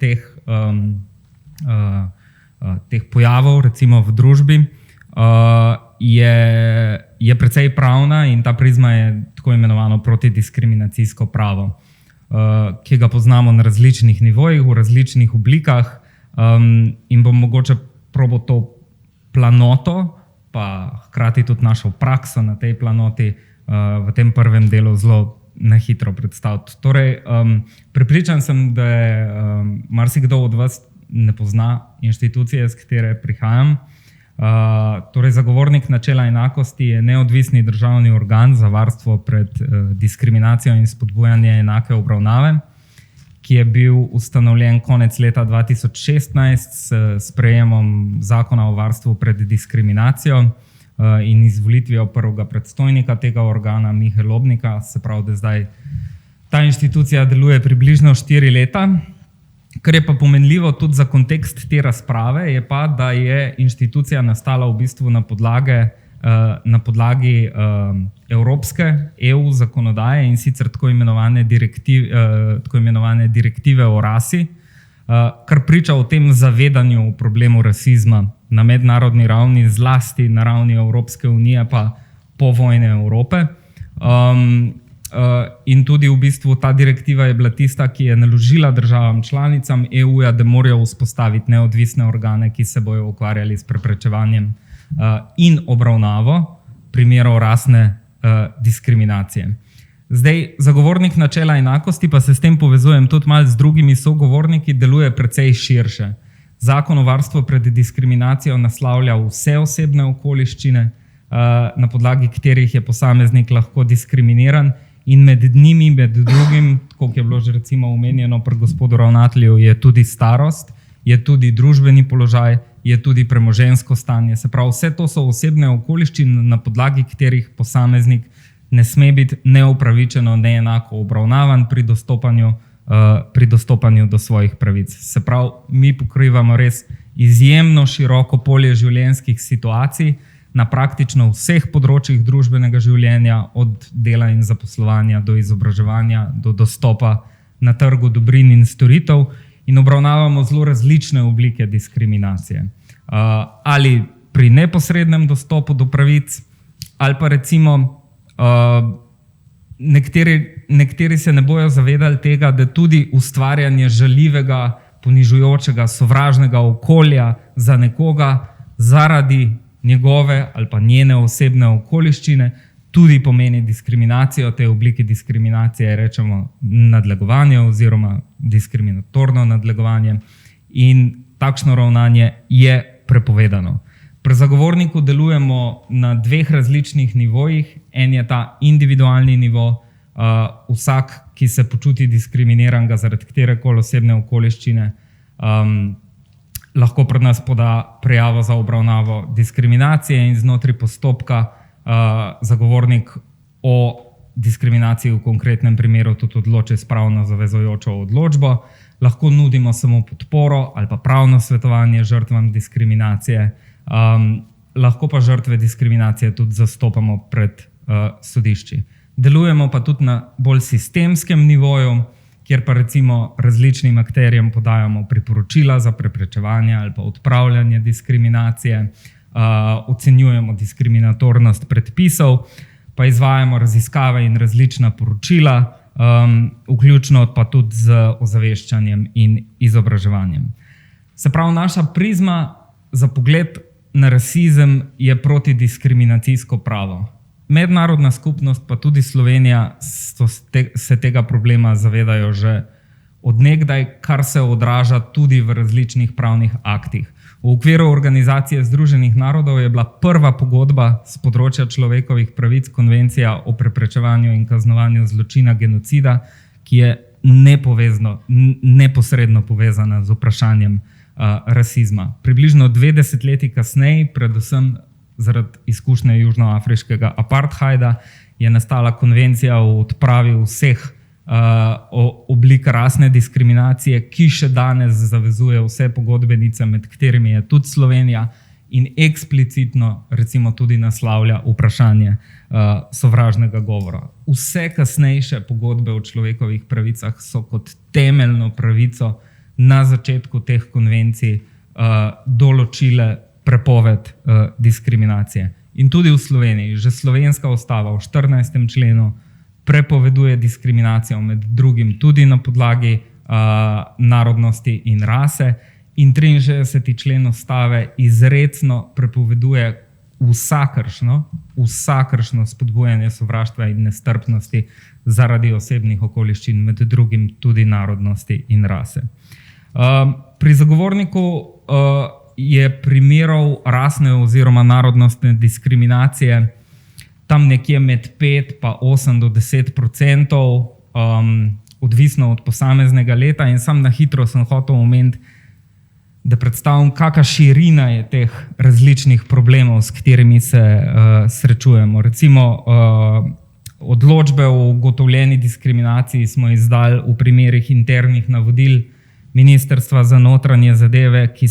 teh pojavov, recimo v družbi, je precej pravna, in ta prizma je tako imenovano protidiskriminacijsko pravo, ki ga poznamo na različnih nivojih, v različnih oblikah, in bom mogoče probal to planoto, pa hkrati tudi našo prakso na tej planoti v tem prvem delu zelo na hitro predstaviti. Torej, prepričan sem, da marsikdo od vas ne pozna inštitucije, s katere prihajam. Torej, zagovornik načela enakosti je neodvisni državni organ za varstvo pred diskriminacijo in spodbujanje enake obravnave, ki je bil ustanovljen konec leta 2016 s sprejemom zakona o varstvu pred diskriminacijo in izvolitvijo prvega predstojnika tega organa, Mihe Lobnika. Se pravi, da zdaj ta inštitucija deluje približno 4 leta. Kar je pa pomenljivo tudi za kontekst te razprave, je pa, da je inštitucija nastala v bistvu na podlagi evropske EU zakonodaje, in sicer tako imenovane direktive o rasi, kar priča o tem zavedanju o problemu rasizma na mednarodni ravni, zlasti na ravni Evropske unije pa povojne Evrope. In tudi v bistvu ta direktiva je bila tista, ki je naložila državam članicam EU-ja, da morajo vzpostaviti neodvisne organe, ki se bojo ukvarjali s preprečevanjem in obravnavo primerov rasne diskriminacije. Zdaj, zagovornik načela enakosti, pa se s tem povezujem tudi malo z drugimi sogovorniki, deluje precej širše. Zakon o varstvu pred diskriminacijo naslavlja vse osebne okoliščine, na podlagi katerih je posameznik lahko diskriminiran, in med njimi, med drugim, kot je bilo že recimo omenjeno pri gospodu ravnatelju, je tudi starost, je tudi družbeni položaj, je tudi premoženjsko stanje. Se pravi, vse to so osebne okoliščine, na podlagi katerih posameznik ne sme biti neupravičeno, neenako obravnavan pri dostopanju do svojih pravic. Se pravi, mi pokrivamo res izjemno široko polje življenjskih situacij na praktično vseh področjih družbenega življenja, od dela in zaposlovanja do izobraževanja, do dostopa na trgu dobrin in storitev, in obravnavamo zelo različne oblike diskriminacije. Ali pri neposrednem dostopu do pravic, ali pa recimo nekateri se ne bojo zavedali tega, da tudi ustvarjanje žaljivega, ponižujočega, sovražnega okolja za nekoga zaradi njegove ali pa njene osebne okoliščine tudi pomeni diskriminacijo. Te oblike diskriminacije rečemo nadlegovanje oziroma diskriminatorno nadlegovanje, in takšno ravnanje je prepovedano. Pri zagovorniku delujemo na dveh različnih nivojih. En je ta individualni nivo, vsak, ki se počuti diskriminiranega zaradi katerekoli osebne okoliščine, lahko pred nas poda prijavo za obravnavo diskriminacije in znotraj postopka zagovornik o diskriminaciji v konkretnem primeru tudi odloči s pravno zavezujočo odločbo. Lahko nudimo samo podporo ali pa pravno svetovanje žrtvam diskriminacije, lahko pa žrtve diskriminacije tudi zastopamo pred sodišči. Delujemo pa tudi na bolj sistemskem nivoju, kjer pa recimo različnim akterjem podajamo priporočila za preprečevanje ali pa odpravljanje diskriminacije, ocenjujemo diskriminatornost predpisov, pa izvajamo raziskave in različna poročila, vključno pa tudi z ozaveščanjem in izobraževanjem. Se pravi, naša prizma za pogled na rasizem je protidiskriminacijsko pravo. Mednarodna skupnost pa tudi Slovenija se tega problema zavedajo že od nekdaj, kar se odraža tudi v različnih pravnih aktih. V okviru Organizacije združenih narodov je bila prva pogodba z področja človekovih pravic Konvencija o preprečevanju in kaznovanju zločina genocida, ki je neposredno povezana z vprašanjem rasizma. Približno 2 desetletji kasneje, predvsem zaradi izkušnje južnoafriškega apartheida, je nastala konvencija o odpravi vseh oblik rasne diskriminacije, ki še danes zavezuje vse pogodbenice, med katerimi je tudi Slovenija, in eksplicitno recimo tudi naslavlja vprašanje sovražnega govora. Vse kasnejše pogodbe o človekovih pravicah so kot temeljno pravico na začetku teh konvencij določile prepoved diskriminacije. In tudi v Sloveniji, že slovenska ustava v 14. členu prepoveduje diskriminacijo med drugim tudi na podlagi narodnosti in rase, in 63. člen ustave izrecno prepoveduje vsakršno spodbujanje sovraštva in nestrpnosti zaradi osebnih okoliščin, med drugim tudi narodnosti in rase. Pri zagovorniku je primerov rasne oziroma narodnostne diskriminacije tam nekje med 5 pa 8 do 10%, odvisno od posameznega leta, in sam na hitro sem hotel omeniti, da predstavim, kakšna širina je teh različnih problemov, s katerimi se srečujemo. Recimo, odločbe o ugotovljeni diskriminaciji smo izdali v primerih internih navodil Ministrstva za notranje zadeve, ki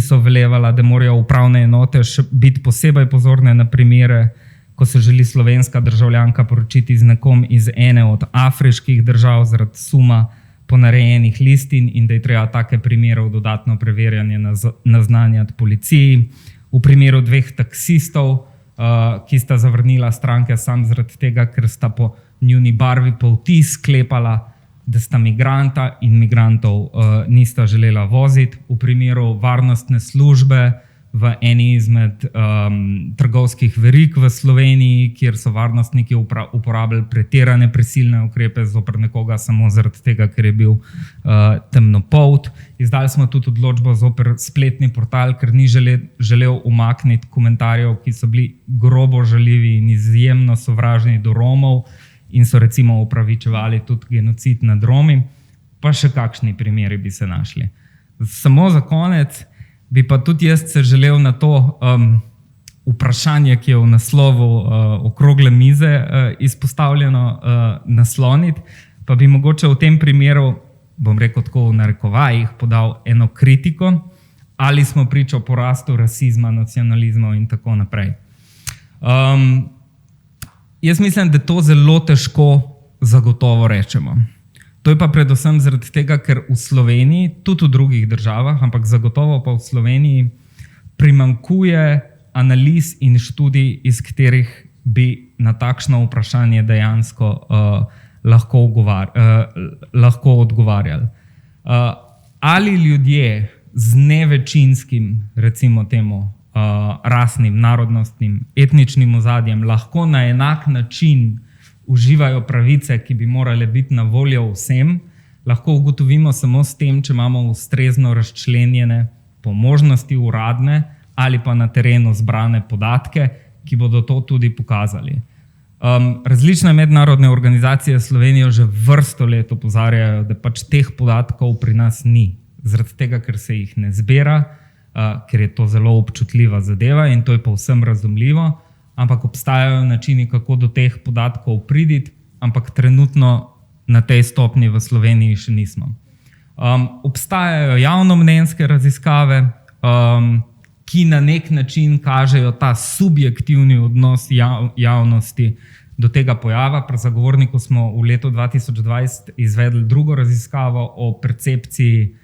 so velevala, da morajo upravne enote biti posebej pozorne na primere, ko se želi slovenska državljanka poročiti z nekom iz ene od afriških držav zaradi suma ponarejenih listin in da je treba take primerov dodatno preverjanje naznanjati policiji. V primeru 2 taksistov, ki sta zavrnila stranke sam zaradi tega, ker sta po njuni barvi polti sklepala, da sta migranta in migrantov nista želela voziti. V primeru varnostne službe v eni izmed trgovskih verig v Sloveniji, kjer so varnostniki uporabljali pretirane prisilne ukrepe zoper nekoga samo zaradi tega, ker je bil temnopolt. Izdali smo tudi odločbo zoper spletni portal, ker ni želel umakniti komentarjev, ki so bili grobo žaljivi in izjemno sovražni do Romov in so recimo upravičevali tudi genocid nad Romi. Pa še kakšni primeri bi se našli. Samo za konec bi pa tudi jaz se želel na to vprašanje, ki je v naslovu okrogle mize izpostavljeno, nasloniti, pa bi mogoče v tem primeru, bom rekel tako v narekovajih, podal eno kritiko, ali smo priča porastu rasizma, nacionalizma in tako naprej. Jaz mislim, da to zelo težko zagotovo rečemo. To je pa predvsem zaradi tega, ker v Sloveniji, tudi v drugih državah, ampak zagotovo pa v Sloveniji, primanjkuje analiz in študij, iz katerih bi na takšno vprašanje dejansko lahko odgovarjali. Ali ljudje z nevečinskim, recimo temu, rasnim, narodnostnim, etničnim ozadjem lahko na enak način uživajo pravice, ki bi morale biti na voljo vsem, lahko ugotovimo samo s tem, če imamo ustrezno razčlenjene, po možnosti uradne ali pa na terenu zbrane podatke, ki bodo to tudi pokazali. Različne mednarodne organizacije Slovenijo že vrsto let opozarjajo, da pač teh podatkov pri nas ni. Zaradi tega, ker se jih ne zbira, ker je to zelo občutljiva zadeva in to je povsem razumljivo, ampak obstajajo načini, kako do teh podatkov priditi, ampak trenutno na tej stopnji v Sloveniji še nismo. Obstajajo javnomnenjske raziskave, ki na nek način kažejo ta subjektivni odnos javnosti do tega pojava. Pri Zagovorniku smo v letu 2020 izvedli drugo raziskavo o percepciji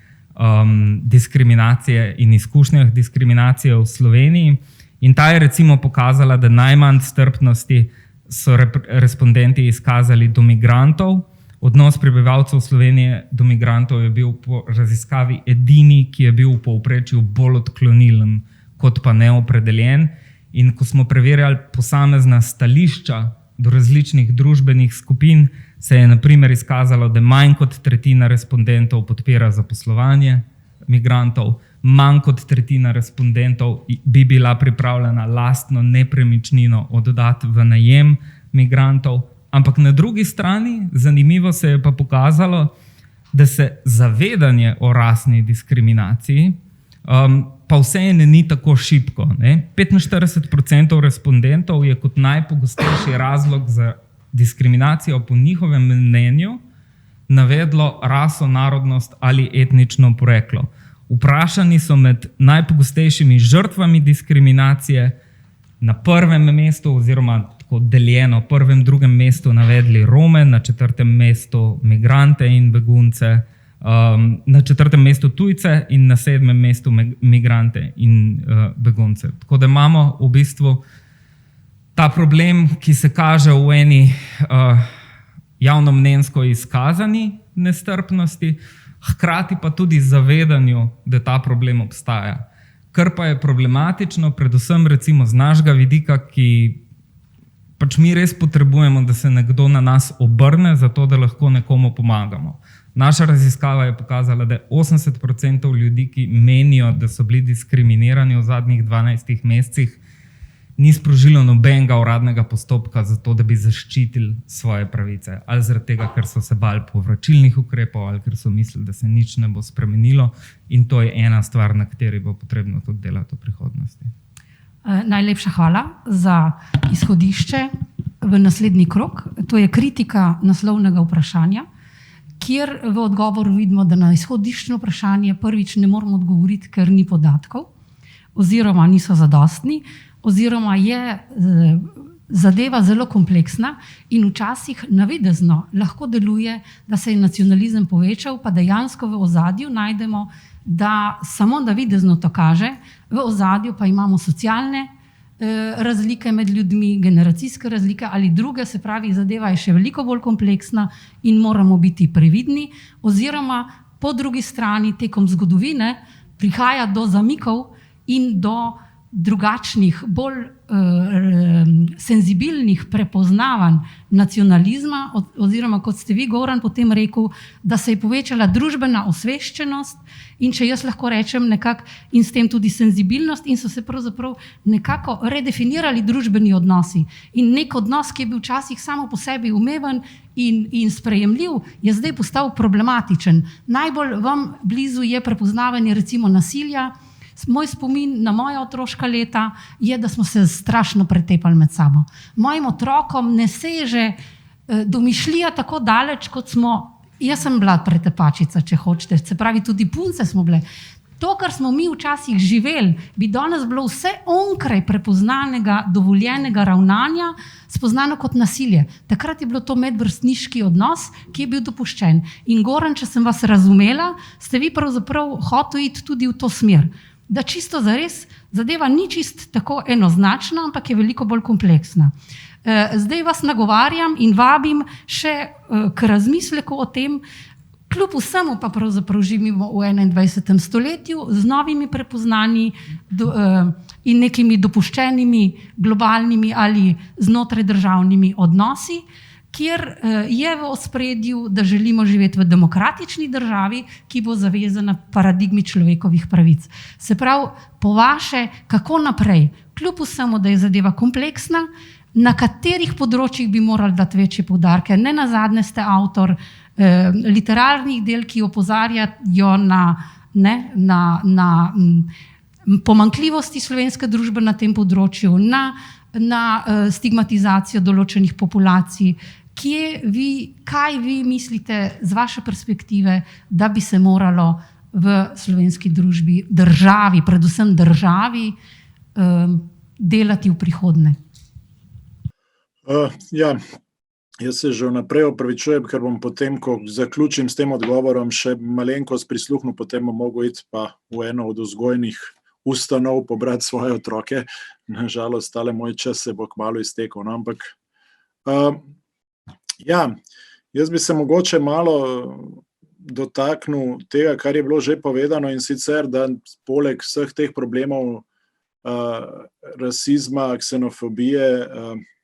diskriminacije in izkušnjah diskriminacije v Sloveniji. In ta je recimo pokazala, da najmanj strpnosti so respondenti izkazali do migrantov. Odnos prebivalcev Slovenije do migrantov je bil po raziskavi edini, ki je bil v povprečju bolj odklonilen kot pa neopredeljen. In ko smo preverjali posamezna stališča do različnih družbenih skupin, se je na primer izkazalo, da manj kot tretjina respondentov podpira zaposlovanje migrantov, manj kot tretjina respondentov bi bila pripravljena lastno nepremičnino oddati v najem migrantov, ampak na drugi strani, zanimivo se je pa pokazalo, da se zavedanje o rasni diskriminaciji pa vseeno ni tako šibko. 45% respondentov je kot najpogostejši razlog za diskriminacijo po njihovem mnenju navedlo raso, narodnost ali etnično poreklo. Vprašani so med najpogostejšimi žrtvami diskriminacije na prvem mestu oziroma tako deljeno prvem, drugem mestu navedli Rome, na 4. mestu migrante in begunce, na 4. mestu tujce in na 7. mestu migrante in begunce. Tako da imamo v bistvu ta problem, ki se kaže v eni javnomnenjsko izkazani nestrpnosti, hkrati pa tudi zavedanju, da ta problem obstaja. Kar pa je problematično, predvsem recimo z našega vidika, ki pač mi res potrebujemo, da se nekdo na nas obrne, zato da lahko nekomu pomagamo. Naša raziskava je pokazala, da 80% ljudi, ki menijo, da so bili diskriminirani v zadnjih 12 mesecih, ni sprožilo nobenega uradnega postopka za to, da bi zaščitili svoje pravice. Ali zaradi tega, ker so se bali povračilnih ukrepov, ali ker so mislili, da se nič ne bo spremenilo. In to je ena stvar, na kateri bo potrebno tudi delati v prihodnosti. Najlepša hvala za izhodišče v naslednji krog. To je kritika naslovnega vprašanja, kjer v odgovoru vidimo, da na izhodiščno vprašanje prvič ne moramo odgovoriti, ker ni podatkov, oziroma niso zadostni, oziroma je zadeva zelo kompleksna in včasih navidezno lahko deluje, da se je nacionalizem povečal, pa dejansko v ozadju najdemo, da samo navidezno to kaže, v ozadju pa imamo socialne razlike med ljudmi, generacijske razlike ali druge, se pravi, zadeva je še veliko bolj kompleksna in moramo biti previdni, oziroma po drugi strani tekom zgodovine prihaja do zamikov in do drugačnih, bolj senzibilnih prepoznavanj nacionalizma, oziroma kot ste vi, Goran, potem rekel, da se je povečala družbena osveščenost in če jaz lahko rečem nekako in s tem tudi senzibilnost in so se pravzaprav nekako redefinirali družbeni odnosi. In nek odnos, ki je bil včasih samo po sebi umeven in sprejemljiv, je zdaj postal problematičen. Najbolj vam blizu je prepoznavanje recimo nasilja. Moj spomin na moja otroška leta je, da smo se strašno pretepali med sabo. Mojim otrokom ne seže domišljija tako daleč, kot smo, jaz sem bila pretepačica, če hočete, se pravi, tudi punce smo bile. To, kar smo mi včasih živeli, bi danes bilo vse onkraj prepoznanega, dovoljenega ravnanja, spoznano kot nasilje. Takrat je bilo to medvrstniški odnos, ki je bil dopuščen. In Goran, če sem vas razumela, ste vi pravzaprav hoteli iti tudi v to smer. Da čisto zares zadeva ni čist tako enoznačna, ampak je veliko bolj kompleksna. Zdaj vas nagovarjam in vabim še k razmisleku o tem, kljub vsemu pa pravzaprav živimo v 21. stoletju z novimi prepoznanji in nekimi dopuščenimi globalnimi ali znotraj državnimi odnosi, kjer je v ospredju, da želimo živeti v demokratični državi, ki bo zavezana paradigmi človekovih pravic. Se pravi, po vaše, kako naprej? Kljub vsemu, da je zadeva kompleksna, na katerih področjih bi morali dati večje poudarke? Ne nazadnje ste avtor literarnih del, ki opozarjajo na pomanjkljivosti slovenske družbe na tem področju, na stigmatizacijo določenih populacij. Kaj vi mislite z vaše perspektive, da bi se moralo v slovenski družbi, državi, predvsem državi, delati v prihodnje? Ja, jaz se že vnaprej opravičujem, ker bom potem, ko zaključim s tem odgovorom, še malenkost prisluhnil, potem bom mogel iti pa v eno od vzgojnih ustanov pobrati svoje otroke. Nažalost, tale moj čas se bo kmalu iztekel. No? Ampak ja, jaz bi se mogoče malo dotaknil tega, kar je bilo že povedano, in sicer, da poleg vseh teh problemov rasizma, ksenofobije,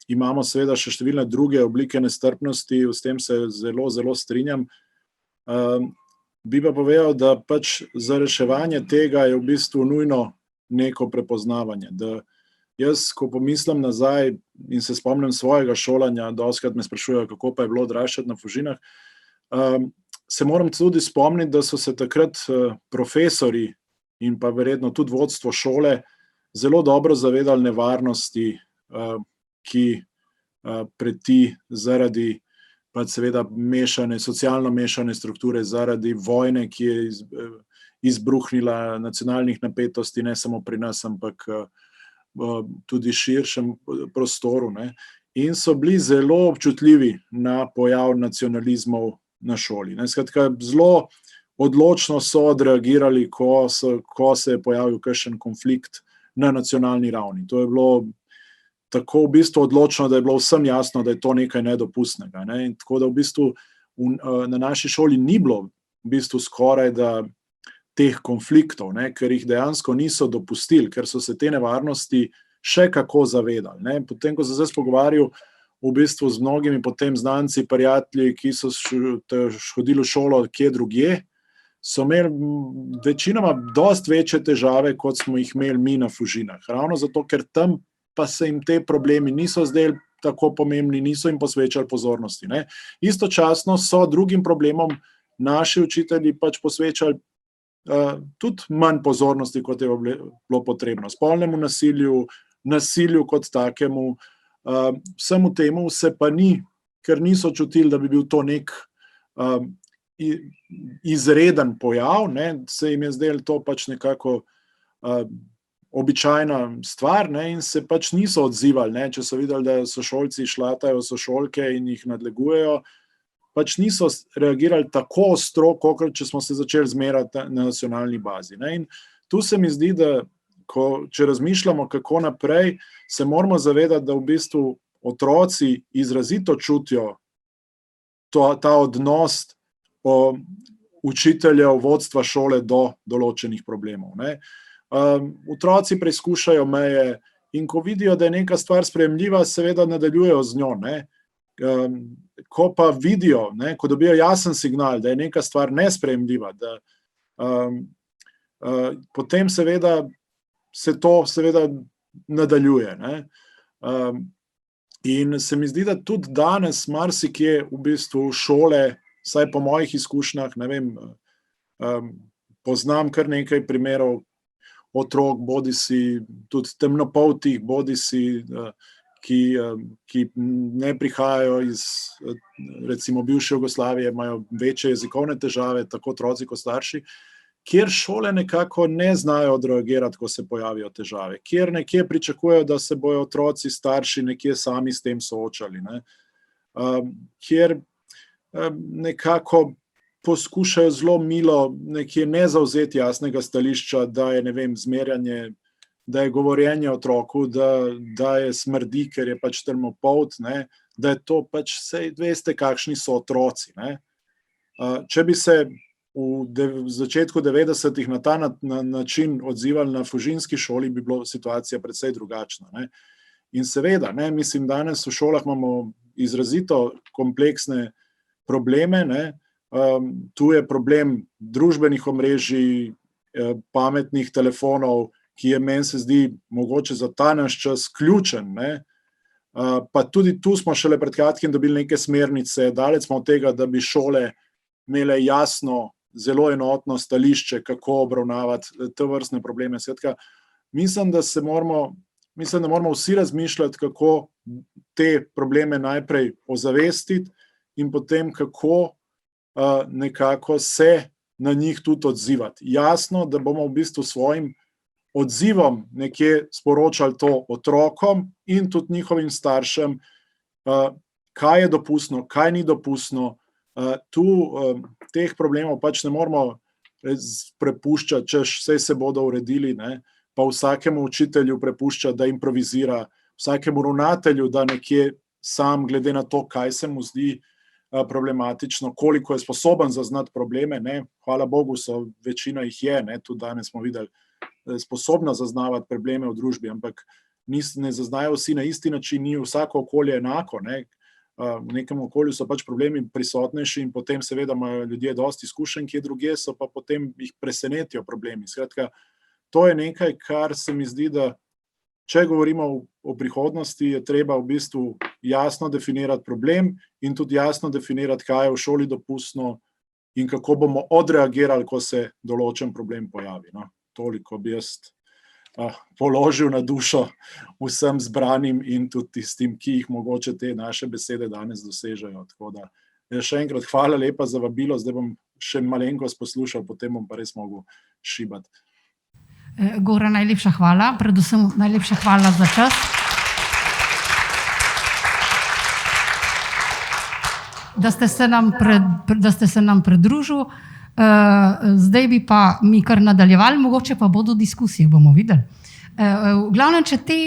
imamo seveda še številne druge oblike nestrpnosti, s tem se zelo, zelo strinjam. Bi pa povedal, da pač za reševanje tega je v bistvu nujno neko prepoznavanje. Da jaz, ko pomislim nazaj in se spomnim svojega šolanja, dostikrat me sprašujejo, kako pa je bilo odraščati na Fužinah, se moram tudi spomniti, da so se takrat profesorji in pa verjetno tudi vodstvo šole zelo dobro zavedali nevarnosti, ki preti zaradi seveda socialno mešane strukture, zaradi vojne, ki je izbruhnila, nacionalnih napetosti, ne samo pri nas, ampak tudi širšem prostoru. Ne. In so bili zelo občutljivi na pojav nacionalizmov na šoli. Ne. Skratka, zelo odločno so odreagirali, ko se je pojavil kakšen konflikt na nacionalni ravni. To je bilo tako v bistvu odločno, da je bilo vsem jasno, da je to nekaj nedopustnega. Ne? In tako da v bistvu na naši šoli ni bilo v bistvu skoraj da teh konfliktov, ne? Ker jih dejansko niso dopustili, ker so se te nevarnosti še kako zavedali. Ne? Potem, ko sem se pogovarjal v bistvu z mnogimi potem znanci, prijatelji, ki so hodili v šolo kje drugje, so imeli večinoma dosti večje težave, kot smo jih imeli mi na Fužinah. Ravno zato, ker tam pa se jim te problemi niso zdeli tako pomembni, niso jim posvečali pozornosti. Ne. Istočasno so drugim problemom naši učitelji pač posvečali tudi manj pozornosti, kot je bilo potrebno. Spolnemu nasilju kot takemu, vsemu temu se pa ni, ker niso čutili, da bi bil to nek izreden pojav, ne, se jim je zdelo to pač nekako običajna stvar, ne, in se pač niso odzivali, ne, če so videli, da sošolci šlatajo sošolke in jih nadlegujejo, pač niso reagirali tako ostro, kot če smo se začeli zmerati na nacionalni bazi. Ne. In tu se mi zdi, da če razmišljamo, kako naprej, se moramo zavedati, da v bistvu otroci izrazito čutijo ta odnos učiteljev, vodstva šole do določenih problemov. Ne. Otroci preizkušajo meje in ko vidijo, da je neka stvar sprejemljiva, seveda nadaljujejo z njo. Ne. Ko pa vidijo, ne, ko dobijo jasen signal, da je neka stvar nesprejemljiva, potem seveda se to seveda nadaljuje. Ne. In se mi zdi, da tudi danes marsikje v bistvu šole, vsaj po mojih izkušnjah, ne vem, poznam kar nekaj primerov otrok, bodisi tudi temnopoltih, bodisi ki ne prihajajo iz recimo bivše Jugoslavije, imajo večje jezikovne težave, tako otroci kot starši, kjer šole nekako ne znajo odreagirati, ko se pojavijo težave, kjer nekje pričakujejo, da se bojo otroci, starši nekje sami s tem soočali, ne. Kjer nekako poskušajo zelo milo nekje ne zavzeti jasnega stališča, da je, ne vem, zmerjanje, da je govorjenje otroku, da je smrdi, ker je pač temnopolt, ne, da je to pač, saj veste, kakšni so otroci. Ne. Če bi se v začetku 90-ih na ta način odzivali na fužinski šoli, bi bila situacija precej drugačna. Ne. In seveda, ne, mislim, danes v šolah imamo izrazito kompleksne probleme, ne. Tu je problem družbenih omrežij, pametnih telefonov, ki je, meni se zdi, mogoče za ta naš čas ključen, ne. Pa tudi tu smo šele pred kratkim dobili neke smernice, daleč smo od tega, da bi šole imele jasno, zelo enotno stališče, kako obravnavati tovrstne probleme. Skratka, mislim, da moramo vsi razmišljati, kako te probleme najprej ozavestiti in potem kako nekako se na njih tudi odzivati. Jasno, da bomo v bistvu svojim odzivom nekje sporočali to otrokom in tudi njihovim staršem, kaj je dopustno, kaj ni dopustno. Tu teh problemov pač ne moramo prepuščati, češ vse se bodo uredili, ne, pa vsakemu učitelju prepuščati, da improvizira, vsakemu ravnatelju, da nekje sam, glede na to, kaj se mu zdi problematično, koliko je sposoben zaznati probleme, ne. Hvala Bogu, večina jih je, ne, tudi danes smo videli, sposobna zaznavati probleme v družbi, ampak ne zaznajo vsi na isti način, ni vsako okolje enako, ne. V nekem okolju so pač problemi prisotnejši in potem seveda imajo ljudje dosti izkušenj, kje drugje so pa potem jih presenetijo problemi. Skratka, to je nekaj, kar se mi zdi, da če govorimo o prihodnosti, je treba v bistvu jasno definirati problem in tudi jasno definirati, kaj je v šoli dopustno in kako bomo odreagirali, ko se določen problem pojavi. No, toliko bi jaz položil na dušo vsem zbranim in tudi tistim, ki jih mogoče te naše besede danes dosežejo. Tako da, še enkrat hvala lepa za vabilo, zdaj bom še malenkost poslušal, potem bom pa res mogel šibati. Goran, najlepša hvala, predvsem najlepša hvala za čas. Da ste se nam pridružili. Zdaj bi pa mi kar nadaljevali, mogoče pa bodo diskusije, bomo videli. V glavnem, če te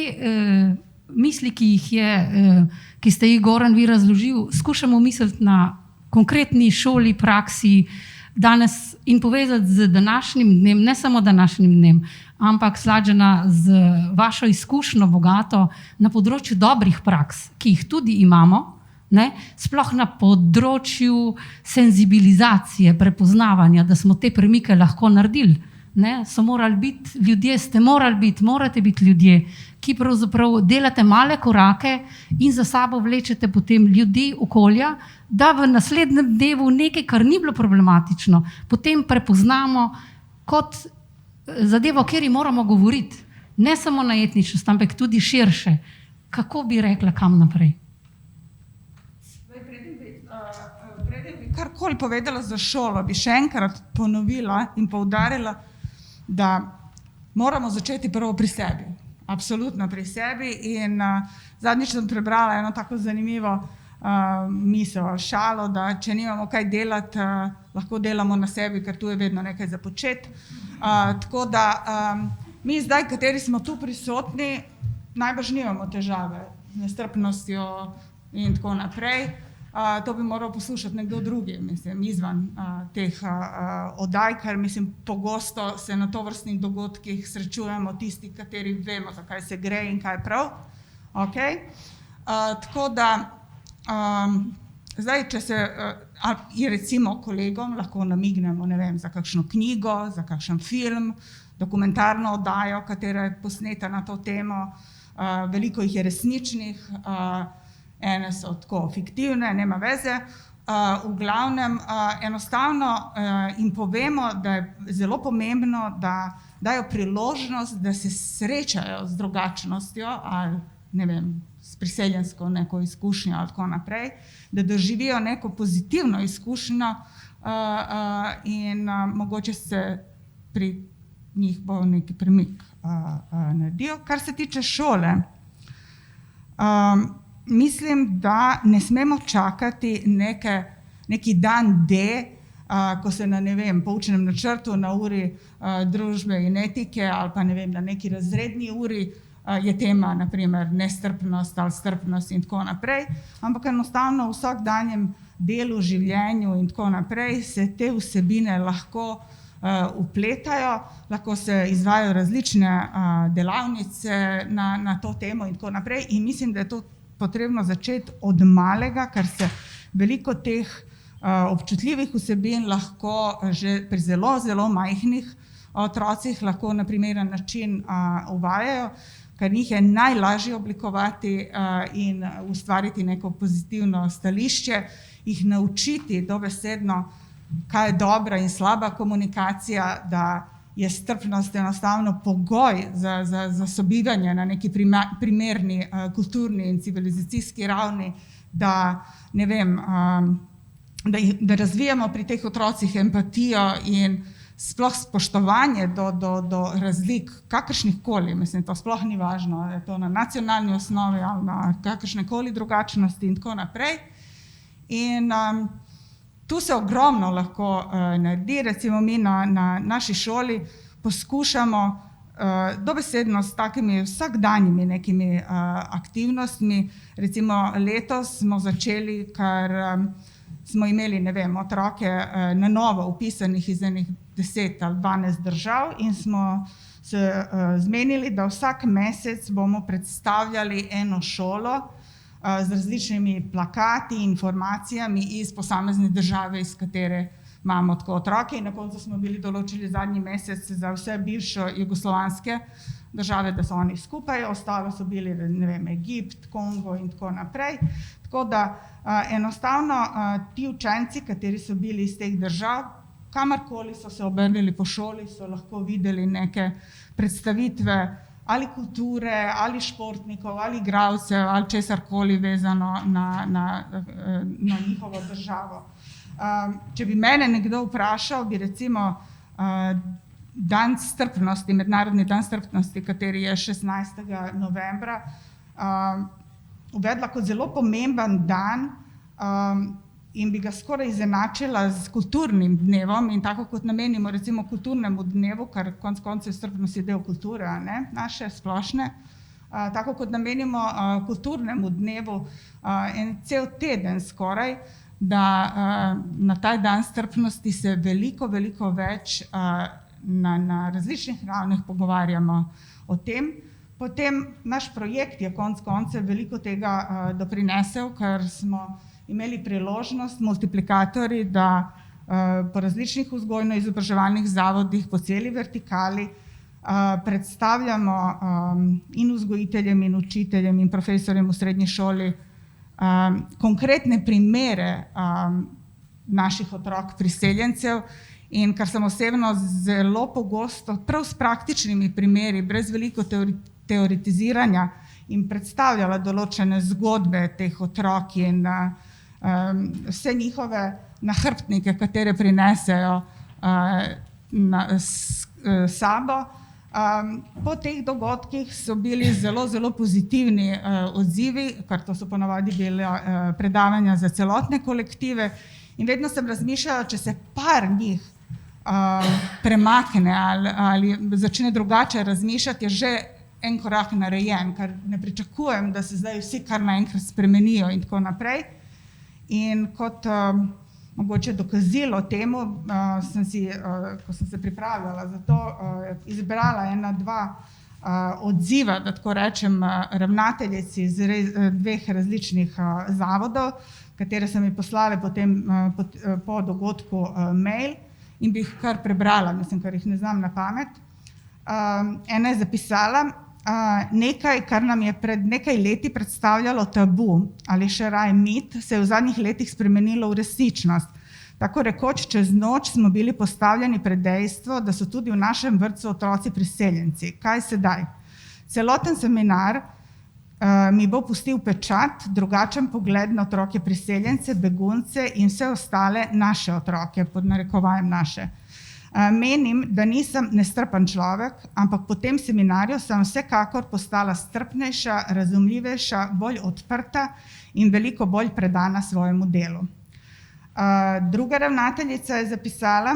misli, ki ste jih, Goran, vi razložil, skušamo misliti na konkretni šoli, praksi danes in povezati z današnjim dnem, ne samo današnjim dnem, ampak Slađena z vašo izkušnjo bogato na področju dobrih praks, ki jih tudi imamo, ne, sploh na področju senzibilizacije, prepoznavanja, da smo te premike lahko naredili. Ne, so morali biti ljudje, morate biti ljudje, ki pravzaprav delate male korake in za sabo vlečete potem ljudi, okolja, da v naslednjem dnevu nekaj, kar ni bilo problematično, potem prepoznamo kot zadevo, o kateri moramo govoriti. Ne samo na etničnost, ampak tudi širše. Kako bi rekla, kam naprej? Karkoli povedala za šolo, bi še enkrat ponovila in poudarila, da moramo začeti prvo pri sebi. Absolutno pri sebi. In zadnjič sem prebrala eno tako zanimivo misel, šalo, da če nimamo kaj delati, lahko delamo na sebi, ker tu je vedno nekaj za početi. Tako da mi zdaj, kateri smo tu prisotni, najbrž nimamo težave z nestrpnostjo in tako naprej. To bi moral poslušati nekdo drugi, mislim, izvan teh oddaj, ker mislim, pogosto se na tovrstnih dogodkih srečujemo tisti, kateri vemo, zakaj se gre in kaj je prav. Okay? Tako da zdaj, če se recimo kolegom lahko namignemo, ne vem, za kakšno knjigo, za kakšen film, dokumentarno oddajo, katera je posneta na to temo, veliko jih je resničnih, ene so tako fiktivne, nema veze, v glavnem enostavno jim povemo, da je zelo pomembno, da dajo priložnost, da se srečajo z drugačnostjo ali ne vem, s priseljensko neko izkušnjo ali tako naprej, da doživijo neko pozitivno izkušnjo in mogoče se pri njih bo neki premik naredijo. Kar se tiče šole, mislim, da ne smemo čakati neki dan D, ko se na, ne vem, poučnem načrtu na uri družbe in etike ali pa ne vem, na neki razredni uri je tema, naprimer, nestrpnost ali strpnost in tako naprej, ampak enostavno v vsakdanjem delu, življenju in tako naprej se te vsebine lahko vpletajo, lahko se izvajajo različne delavnice na to temo in tako naprej in mislim, da je to potrebno začeti od malega, ker se veliko teh občutljivih vsebin lahko že pri zelo, zelo majhnih otrocih lahko na primeren način uvajajo, ker njih je najlažje oblikovati in ustvariti neko pozitivno stališče, jih naučiti dobesedno, kaj je dobra in slaba komunikacija, da je strpnost enostavno pogoj za sobivanje na neki primerni kulturni in civilizacijski ravni, da, ne vem, da razvijamo pri teh otrocih empatijo in sploh spoštovanje do razlik, kakršnih koli, mislim, to sploh ni važno, je to na nacionalni osnovi ali na kakršne koli drugačnosti in tako naprej. In tu se ogromno lahko naredi, recimo mi na naši šoli poskušamo dobesedno s takimi vsakdanjimi nekimi aktivnostmi, recimo letos smo začeli, ker smo imeli, ne vem, otroke na novo upisanih iz enih 10 ali 12 držav in smo se zmenili, da vsak mesec bomo predstavljali eno šolo z različnimi plakati, informacijami iz posamezne države, iz katere imamo tako otroke in na koncu smo bili določili zadnji mesec za vse bivše jugoslovanske države, da so oni skupaj, ostalo so bili, ne vem, Egipt, Kongo in tako naprej. Tako da enostavno ti učenci, kateri so bili iz teh držav, kamorkoli so se obrnili po šoli, so lahko videli neke predstavitve ali kulture, ali športnikov, ali igralcev, ali česarkoli vezano na njihovo državo. Če bi mene nekdo vprašal, bi recimo dan strpnosti, mednarodni dan strpnosti, kateri je 16. novembra, uvedla kot zelo pomemben dan in bi ga skoraj izenačila z kulturnim dnevom in tako kot namenimo recimo kulturnemu dnevu, kar konec koncev strpnost je del kulture, ne, naše splošne, tako kot namenimo kulturnemu dnevu en cel teden skoraj, da na ta dan strpnosti se veliko več na različnih ravneh pogovarjamo o tem. Potem naš projekt je konec koncev veliko tega doprinesel, ker smo imeli priložnost, multiplikatorji, da po različnih vzgojno-izobraževalnih zavodih po celi vertikali predstavljamo in vzgojiteljem in učiteljem in profesorjem v srednji šoli konkretne primere naših otrok priseljencev in kar sem osebno zelo pogosto, prav s praktičnimi primeri, brez veliko teoretiziranja in predstavljala določene zgodbe teh otrok in vse njihove nahrbtnike, katere prinesejo s sabo, Po teh dogodkih so bili zelo, zelo pozitivni odzivi, ker to so ponavadi bile predavanja za celotne kolektive. In vedno sem razmišljala, če se par njih premakne ali začne drugače razmišljati, je že en korak narejen, ker ne pričakujem, da se zdaj vsi kar naenkrat spremenijo in tako naprej. In kot mogoče dokazilo temu, ko sem se pripravljala za to, izbrala dva odziva, da tako rečem, ravnateljici iz dveh različnih zavodov, katere so mi poslale potem po dogodku mail in bi jih kar prebrala, mislim, ker jih ne znam na pamet. Ena je zapisala, nekaj, kar nam je pred nekaj leti predstavljalo tabu ali še raje mit, se je v zadnjih letih spremenilo v resničnost. Tako rekoč čez noč smo bili postavljeni pred dejstvo, da so tudi v našem vrtcu otroci priseljenci. Kaj sedaj? Celoten seminar mi bo pustil pečat, drugačen pogled na otroke priseljence, begunce in vse ostale naše otroke, pod narekovajem naše. Menim, da nisem nestrpen človek, ampak po tem seminarju sem vsekakor postala strpnejša, razumljivejša, bolj odprta in veliko bolj predana svojemu delu. Druga ravnateljica je zapisala,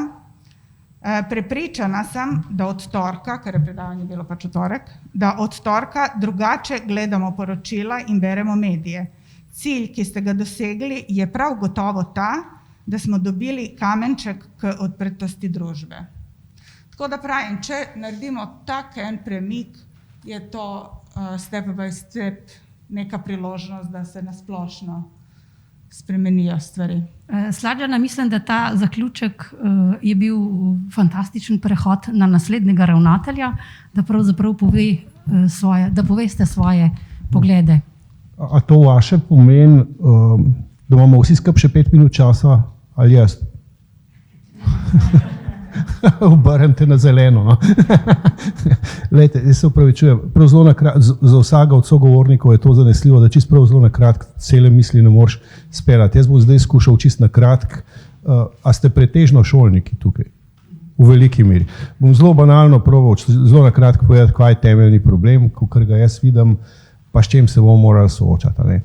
prepričana sem, da od torka, ker je predavanje bilo pač v torek, da od torka drugače gledamo poročila in beremo medije. Cilj, ki ste ga dosegli, je prav gotovo ta, da smo dobili kamenček k odprtosti družbe. Tako da pravim, če naredimo tak en premik, je to step by step neka priložnost, da se nasplošno spremenijo stvari. Slađana, mislim, da ta zaključek je bil fantastičen prehod na naslednjega ravnatelja, da pravzaprav poveste svoje poglede. A to vaše pomeni, da imamo vsi skupaj še 5 minut časa, ali jaz? Obrnite na zeleno. No? Lejte, jaz se upravičujem, prav zelo za vsega od sogovornikov je to zanesljivo, da čisto prav zelo na kratko cele misli ne moreš speljati. Jaz bom zdaj skušal čisto na kratko, a ste pretežno šolniki tukaj? V veliki meri. Bom zelo banalno proval, zelo na kratko povedati, kaj je temeljni problem, kakor ga jaz vidim, pa s čem se bomo morali soočati. Ne?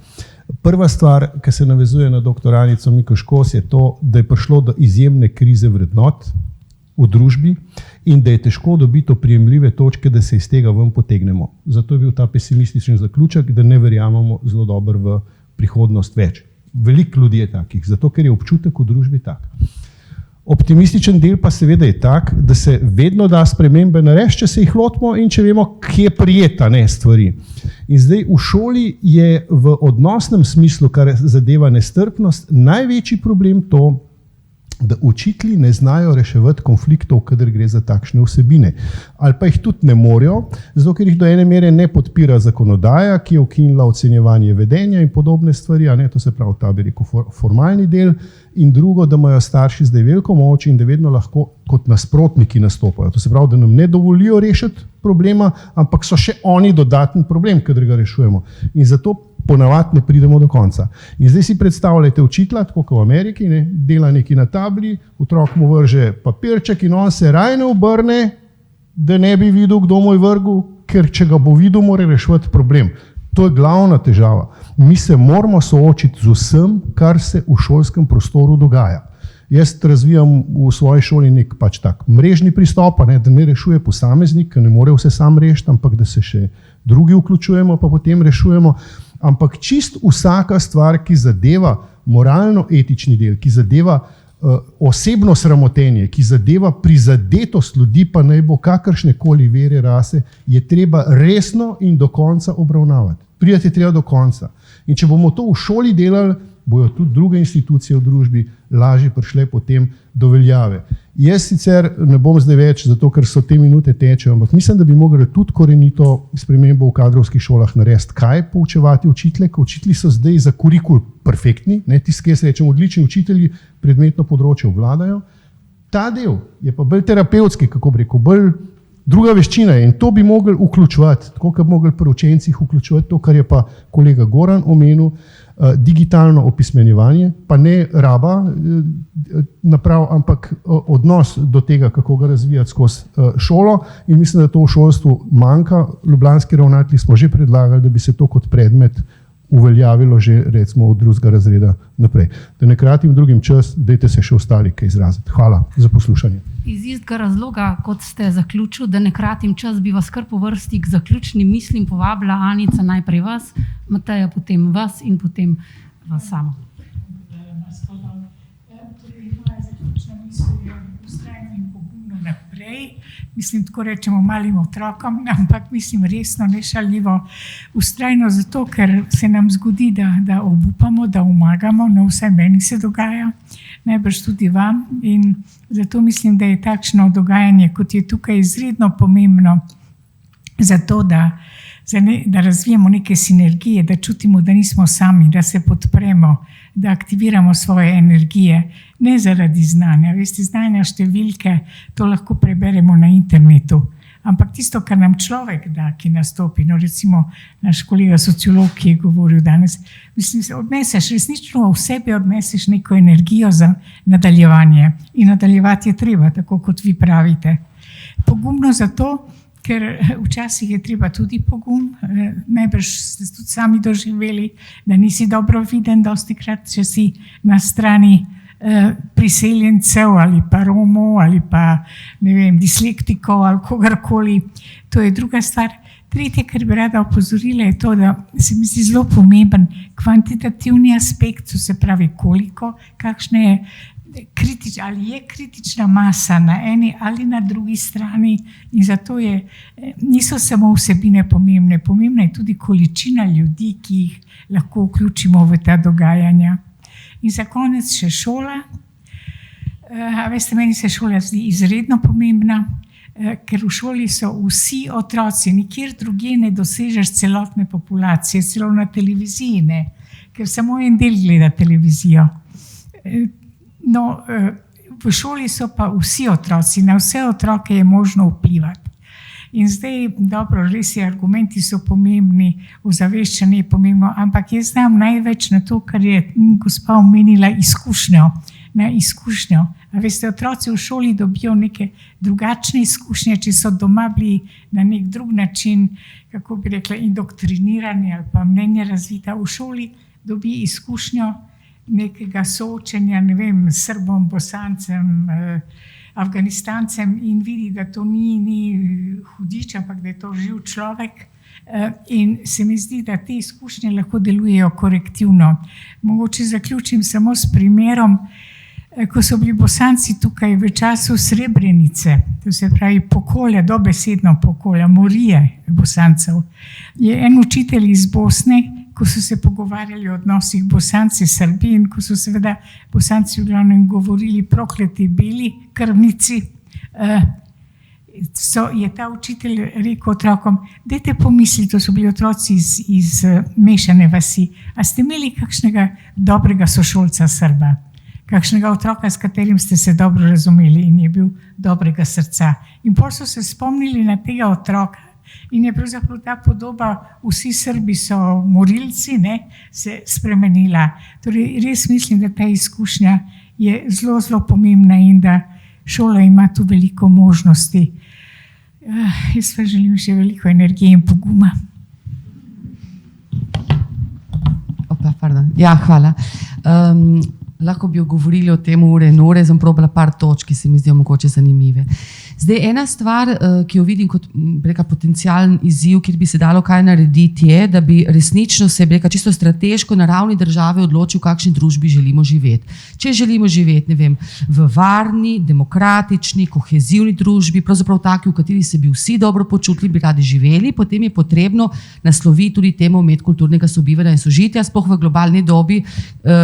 Prva stvar, ki se navezuje na dr. Anico Mikuš Kos, je to, da je prišlo do izjemne krize vrednot v družbi in da je težko dobiti oprijemljive točke, da se iz tega ven potegnemo. Zato je bil ta pesimističen zaključek, da ne verjamemo zelo dobro v prihodnost več. Veliko ljudi je takih, zato ker je občutek v družbi tak. Optimističen del pa seveda je tak, da se vedno da spremembe narediti, če se jih lotimo in če vemo, kje prijeta stvari. In zdaj v šoli je v odnosnem smislu, kar zadeva nestrpnost, največji problem to, da učitelji ne znajo reševati konfliktov, kadar gre za takšne vsebine. Ali pa jih tudi ne morejo, zato ker jih do ene mere ne podpira zakonodaja, ki je ukinila ocenjevanje vedenja in podobne stvari, to se pravi ta bi rekel formalni del, in drugo, da imajo starši zdaj veliko moč in da vedno lahko kot nasprotniki nastopajo. To se pravi, da nam ne dovolijo rešiti problema, ampak so še oni dodaten problem, kadar ga rešujemo. In zato ponavadi ne pridemo do konca. In zdaj si predstavljajte učitelja, tako kot v Ameriki, dela nekaj na tabli, otrok mu vrže papirček in on se raje ne obrne, da ne bi videl, kdo mu je vrgel, ker če ga bo videl, mora reševati problem. To je glavna težava. Mi se moramo soočiti z vsem, kar se v šolskem prostoru dogaja. Jaz razvijam v svoji šoli nek pač tak mrežni pristop, da ne rešuje posameznik, ki ne more vse sam rešiti, ampak da se še drugi vključujemo, pa potem rešujemo. Ampak čist vsaka stvar, ki zadeva moralno-etični del, ki zadeva osebno sramotenje, ki zadeva prizadetost ljudi, pa naj bo kakršne koli vere, rase, je treba resno in do konca obravnavati. Prijeti je treba do konca. In če bomo to v šoli delali, bojo tudi druge institucije v družbi lažje prišle potem do veljave. Jaz sicer ne bom zdaj več, zato ker so te minute tečejo, ampak mislim, da bi mogli tudi korenito spremembo v kadrovskih šolah narediti. Kaj poučevati učitelje? Ker učitelji so zdaj za kurikul perfektni, tisti, ki jaz rečem, odlični učitelji predmetno področje obvladajo. Ta del je pa bolj terapevtski, kako bi rekel, bolj druga veščina in to bi mogli vključevati, tako kot bi mogli pri učencih vključevati to, kar je pa kolega Goran omenil. digitalno opismenjevanje, pa ne raba naprav, ampak odnos do tega, kako ga razvijati skozi šolo, in mislim, da to v šolstvu manjka. Ljubljanski ravnatelji smo že predlagali, da bi se to kot predmet uveljavilo že recimo od 2. razreda naprej. Da ne kratim drugim čas, dajte se še ostali kaj izraziti. Hvala za poslušanje. Iz istega razloga, kot ste zaključili, da ne kratim čas, bi vas kar po vrsti k zaključnim mislim povabila. Anica, najprej vas, Mateja, potem vas in potem vas samo. Mislim, tako rečemo malim otrokom, ampak mislim resno, nešaljivo, vztrajno zato, ker se nam zgodi, da obupamo, da umagamo, no vse meni se dogaja, najbrž tudi vam, in zato mislim, da je takšno dogajanje, kot je tukaj, izredno pomembno zato, da razvijemo neke sinergije, da čutimo, da nismo sami, da se podpremo, da aktiviramo svoje energije, ne zaradi znanja. Veste, znanja, številke, to lahko preberemo na internetu, ampak tisto, kar nam človek da, ki nastopi, no recimo naš kolega sociolog, ki je govoril danes, mislim, se odneseš, resnično v sebi odneseš neko energijo za nadaljevanje in nadaljevati je treba, tako kot vi pravite. Pogumno zato, ker včasih je treba tudi pogum, najbrž ste tudi sami doživeli, da nisi dobro viden dostikrat, če si na strani priseljencev ali pa Romov ali pa ne vem, dislektikov ali kogarkoli. To je druga stvar. Tretje, kar bi rada opozorila, je to, da se mi zdi zelo pomemben kvantitativni aspekt, to se pravi koliko, kakšna je ali je kritična masa na eni ali na drugi strani, in zato niso samo vsebine pomembne, pomembna je tudi količina ljudi, ki jih lahko vključimo v ta dogajanja. In za konec še šola. Veste, meni se šola zdi izredno pomembna, ker v šoli so vsi otroci, nikjer drugje ne dosežeš celotne populacije, celo na televiziji ne, ker samo en del gleda televizijo. No, v šoli so pa vsi otroci, na vse otroke je možno vplivati. In zdaj, dobro, res je, argumenti so pomembni, ozaveščanje je pomembno, ampak jaz znam največ na to, kar je gospa omenila, izkušnjo. A veste, otroci v šoli dobijo neke drugačne izkušnje, če so doma bili na nek drug način, kako bi rekla, indoktrinirani ali pa mnenje razvita. V šoli dobi izkušnjo nekega soočenja, ne vem, Srbom, Bosancem, Afganistancem, in vidi, da to ni hudič, ampak da je to živ človek. In se mi zdi, da te izkušnje lahko delujejo korektivno. Mogoče zaključim samo s primerom, ko so bili Bosanci tukaj v času Srebrenice, to se pravi pokolja, dobesedno pokolja, morije Bosancev, je en učitelj iz Bosne, ko so se pogovarjali o odnosih Bosanci, Srbi, in ko so seveda Bosanci v glavnem govorili prokleti beli krvnici, je ta učitelj rekel otrokom, dajte pomisliti, to so bili otroci iz mešane vasi, a ste imeli kakšnega dobrega sošolca Srba, kakšnega otroka, s katerim ste se dobro razumeli in je bil dobrega srca. In potem so se spomnili na tega otroka in je pravzaprav ta podoba, vsi Srbi so morilci, se spremenila. Torej, res mislim, da ta izkušnja je zelo, zelo pomembna in da šola ima tu veliko možnosti. Jaz pa želim še veliko energije in poguma. Ja, hvala. Lahko bi govorili o tem ure in ure, sem probala par točk, ki se mi zdijo mogoče zanimive. Zdaj, ena stvar, ki jo vidim kot potencialen izziv, kjer bi se dalo kaj narediti, je, da bi resnično se čisto strateško na ravni države odločil, v kakšni družbi želimo živeti. Če želimo živeti, ne vem, v varni, demokratični, kohezivni družbi, pravzaprav taki, v kateri se bi vsi dobro počutili, bi radi živeli, potem je potrebno nasloviti tudi temo medkulturnega sobivanja in sožitja, sploh v globalni dobi,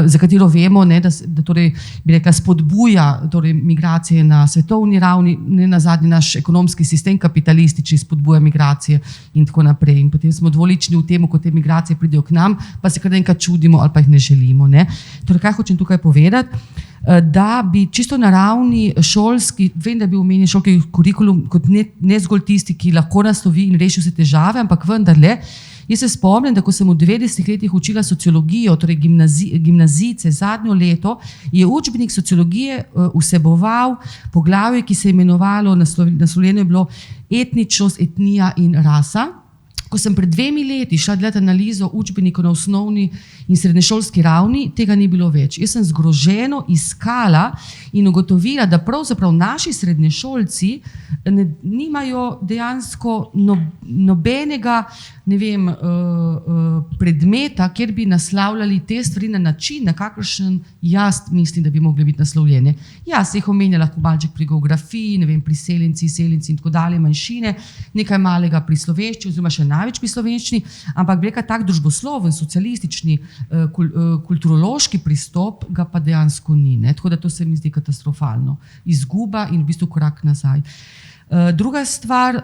za katero vemo, da torej, bi rekla, spodbuja torej, migracije na svetovni ravni, ne na zadnji naš ekonomski sistem kapitalistični spodbuja migracije in tako naprej. In potem smo dvolični v tem, ko te migracije pridejo k nam, pa se kar enkrat čudimo ali pa jih ne želimo. Torej, kaj hočem tukaj povedati? Da bi čisto na ravni šolski, vem, da bi omenil šolski kurikulum kot ne zgolj tisti, ki lahko naslovi in reši vse težave, ampak vendarle Jaz se spomnim, da ko sem v 90 letih učila sociologijo, torej gimnazice, zadnjo leto, je učbenik sociologije vseboval poglavje, ki se je imenovalo, naslovljeno je bilo etničnost, etnija in rasa. Ko sem pred 2 leti šla delati analizo učbenikov na osnovni in srednješolski ravni, tega ni bilo več. Jaz sem zgroženo iskala in ugotovila, da pravzaprav naši srednješolci nimajo dejansko nobenega, ne vem, predmeta, kjer bi naslavljali te stvari na način, na kakršen jaz mislim, da bi mogli biti naslovljene. Jaz se jih omenja lahko malček pri geografiji, ne vem, priseljenci, seljenci in tako dalje, manjšine, nekaj malega pri slovenščini, oziroma še največ pri slovenščini, ampak neka tak družbosloven, socialistični, kulturološki pristop ga pa dejansko ni. Ne? Tako da to se mi zdi katastrofalno. Izguba in v bistvu korak nazaj. Druga stvar,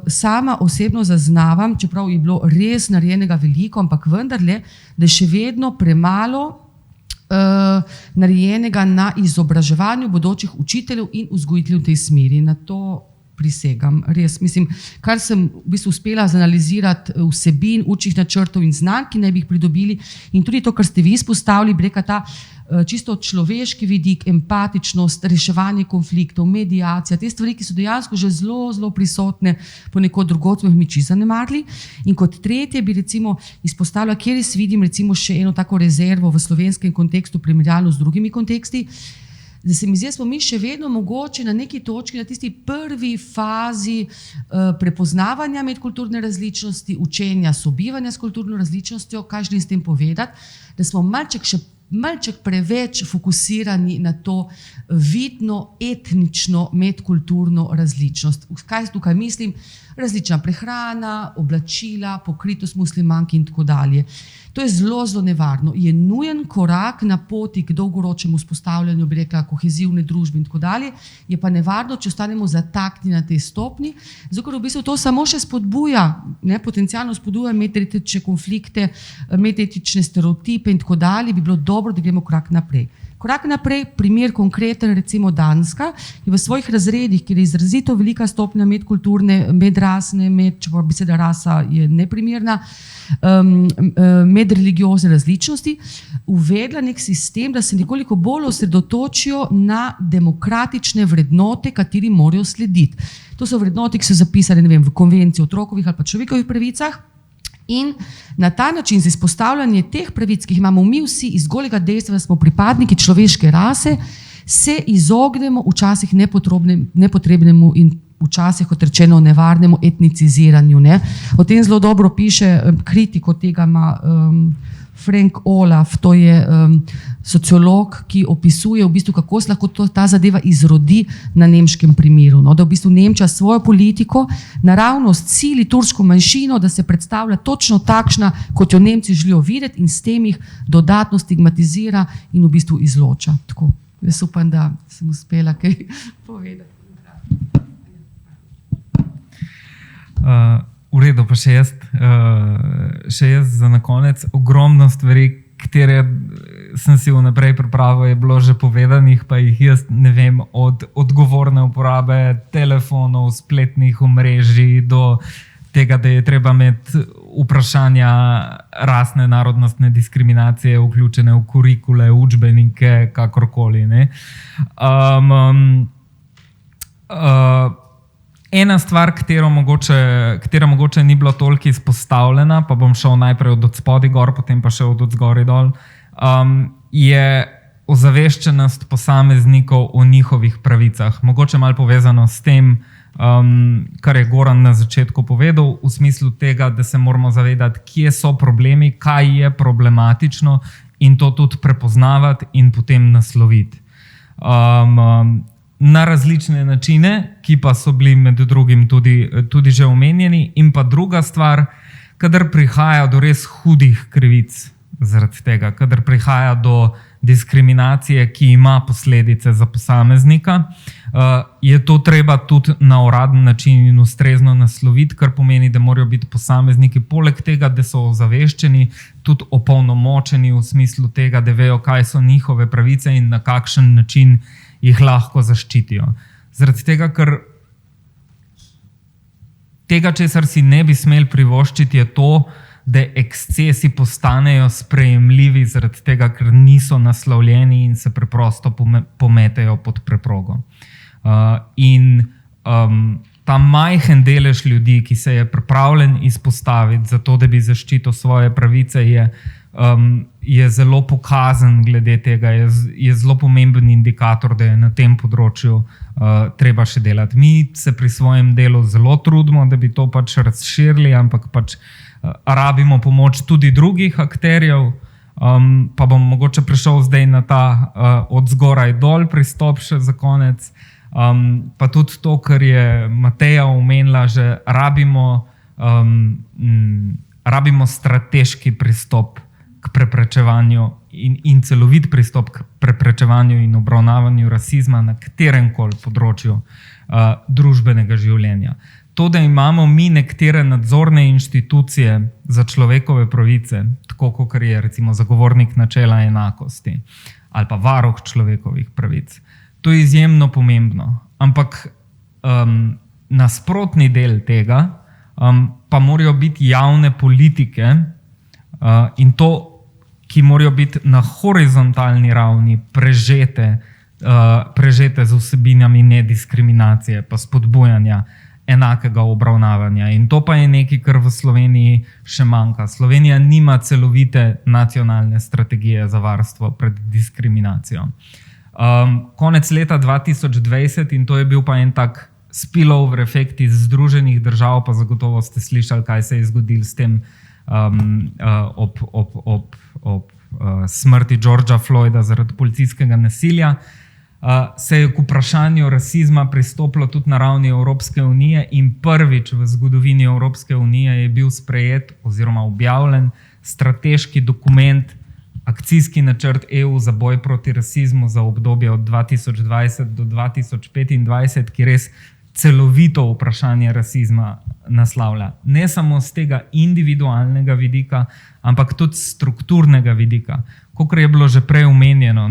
sama osebno zaznavam, čeprav je bilo res narejenega veliko, ampak vendarle, da je še vedno premalo narejenega na izobraževanju bodočih učiteljev in vzgojiteljev v tej smeri. Na to prisegam. Res, mislim, kar sem v bistvu uspela zanalizirati vsebin, učnih načrtov in znanj, ki naj bi jih pridobili, in tudi to, kar ste vi izpostavili, bi rekla ta čisto človeški vidik, empatičnost, reševanje konfliktov, mediacija, te stvari, ki so dejansko že zelo, zelo prisotne ponekod drugod, smo jih mi čisto zanemarili. In kot tretje bi recimo izpostavila, kjer jaz vidim recimo še eno tako rezervo v slovenskem kontekstu primerjalno z drugimi konteksti, da se mi zdi, da smo mi še vedno mogoče na neki točki, na tisti prvi fazi prepoznavanja medkulturne različnosti, učenja sobivanja s kulturno različnostjo. Kaj želim s tem povedati? Da smo malček preveč fokusirani na to vidno etnično medkulturno različnost. Kaj tukaj mislim? Različna prehrana, oblačila, pokritost muslimank in tako dalje. To je zelo, zelo nevarno. Je nujen korak na poti k dolgoročnemu vzpostavljanju, bi rekla, kohezivne družbe in tako dalje, je pa nevarno, če ostanemo zataknjeni na tej stopni, zato ker v bistvu to samo še spodbuja, potencialno spodbuja medetnične konflikte, medetnične stereotipe in tako dalje, bi bilo dobro, da gremo korak naprej. Korak naprej, primer konkreten, recimo Danska, je v svojih razredih, kjer je izrazito velika stopnja medkulturne, medrasne, čeprav beseda rasa je neprimerna, medreligiozne različnosti, uvedla nek sistem, da se nekoliko bolj osredotočijo na demokratične vrednote, kateri morajo slediti. To so vrednote, ki so zapisane, ne vem, v konvenciji o otrokovih ali pa človekovih pravicah. In na ta način z izpostavljanje teh pravic, ki jih imamo mi vsi iz golega dejstva, da smo pripadniki človeške rase, se izognemo včasih nepotrebnemu in včasih, kot rečeno, nevarnemu etniciziranju. Ne? O tem zelo dobro piše, kritiko tega ima Frank Olaf, to je sociolog, ki opisuje v bistvu, kako se lahko ta zadeva izrodi na nemškem primeru. No? Da v bistvu Nemčija svojo politiko naravnost sili turško manjšino, da se predstavlja točno takšna, kot jo Nemci želijo videti in s tem jih dodatno stigmatizira in v bistvu izloča. Tako, jaz upam, da sem uspela kaj povedati. V redu, pa še jaz za na konec. Ogromno stvari, katere sem si vnaprej pripravil, je bilo že povedanih, pa jih jaz ne vem, od odgovorne uporabe telefonov, spletnih omrežij do tega, da je treba imeti vprašanja rasne, narodnostne diskriminacije vključene v kurikule, učbenike, kakorkoli. Ne? Ena stvar, katera mogoče ni bila toliko izpostavljena, pa bom šel najprej od spodaj gor, potem pa še od zgoraj dol, je ozaveščenost posameznikov o njihovih pravicah. Mogoče malo povezano s tem, kar je Goran na začetku povedal, v smislu tega, da se moramo zavedati, kje so problemi, kaj je problematično in to tudi prepoznavati in potem nasloviti. Na različne načine, ki pa so bili med drugim tudi že omenjeni. In pa druga stvar, kadar prihaja do res hudih krivic zaradi tega, kadar prihaja do diskriminacije, ki ima posledice za posameznika, je to treba tudi na uraden način in ustrezno nasloviti, kar pomeni, da morajo biti posamezniki poleg tega, da so ozaveščeni, tudi opolnomočeni v smislu tega, da vejo, kaj so njihove pravice in na kakšen način jih lahko zaščitijo. Zaradi tega, ker tega, česar si ne bi smeli privoščiti, je to, da ekscesi postanejo sprejemljivi zaradi tega, ker niso naslovljeni in se preprosto pometejo pod preprogo. Ta majhen delež ljudi, ki se je pripravljen izpostaviti za to, da bi zaščitil svoje pravice, je zelo pokazen glede tega, je zelo pomemben indikator, da je na tem področju treba še delati. Mi se pri svojem delu zelo trudimo, da bi to pač razširili, ampak pač rabimo pomoč tudi drugih akterjev, pa bom mogoče prišel zdaj na ta od zgoraj dol pristop še za konec, pa tudi to, kar je Mateja omenila, že rabimo strateški pristop k preprečevanju in celovit pristop k preprečevanju in obravnavanju rasizma na kateremkoli področju družbenega življenja. To, da imamo mi nekatere nadzorne inštitucije za človekove pravice, tako kot je recimo zagovornik načela enakosti ali pa varuh človekovih pravic, to je izjemno pomembno. Ampak nasprotni del tega pa morajo biti javne politike in to, ki morajo biti na horizontalni ravni prežete z vsebinami nediskriminacije pa spodbujanja enakega obravnavanja. In to pa je nekaj, kar v Sloveniji še manjka. Slovenija nima celovite nacionalne strategije za varstvo pred diskriminacijo. Konec leta 2020, in to je bil pa en tak spillover efekt iz Združenih držav, pa zagotovo ste slišali, kaj se je zgodilo s tem ob smrti Georgea Floyda zaradi policijskega nasilja, se je k vprašanju rasizma pristopilo tudi na ravni Evropske unije in prvič v zgodovini Evropske unije je bil sprejet oziroma objavljen strateški dokument, akcijski načrt EU za boj proti rasizmu za obdobje od 2020 do 2025, ki res celovito vprašanje rasizma naslavlja. Ne samo z tega individualnega vidika, ampak tudi strukturnega vidika. Kakor je bilo že prej omenjeno,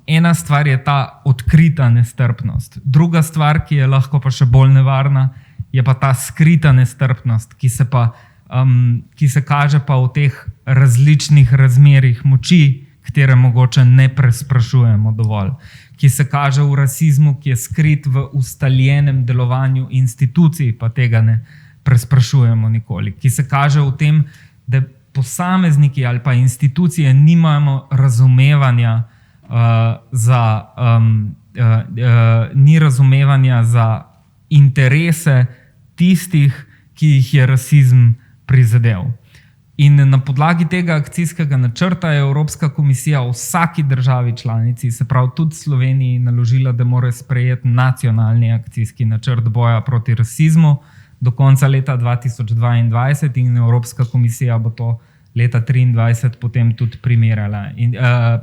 ena stvar je ta odkrita nestrpnost. Druga stvar, ki je lahko pa še bolj nevarna, je pa ta skrita nestrpnost, ki se kaže pa v teh različnih razmerjih moči, katere mogoče ne presprašujemo dovolj, ki se kaže v rasizmu, ki je skrit v ustaljenem delovanju institucij, pa tega ne presprašujemo nikoli, ki se kaže v tem, da posamezniki ali pa institucije nimamo razumevanja ni razumevanja za interese tistih, ki jih je rasizem prizadel. In na podlagi tega akcijskega načrta je Evropska komisija v vsaki državi članici, se pravi tudi Sloveniji, naložila, da mora sprejeti nacionalni akcijski načrt boja proti rasizmu do konca leta 2022 in Evropska komisija bo to leta 2023 potem tudi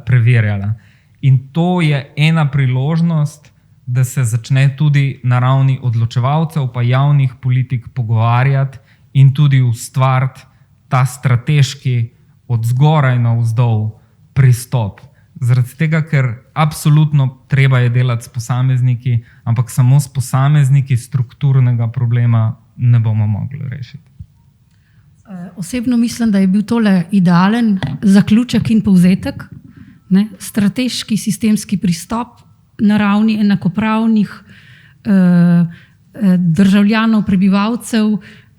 preverjala. In to je ena priložnost, da se začne tudi na ravni odločevalcev pa javnih politik pogovarjati in tudi ustvariti ta strateški od zgoraj navzdol pristop. Zaradi tega, ker absolutno treba je delati s posamezniki, ampak samo s posamezniki strukturnega problema ne bomo mogli rešiti. Osebno mislim, da je bil tole idealen zaključek in povzetek. Strateški sistemski pristop na ravni enakopravnih državljanov, prebivalcev,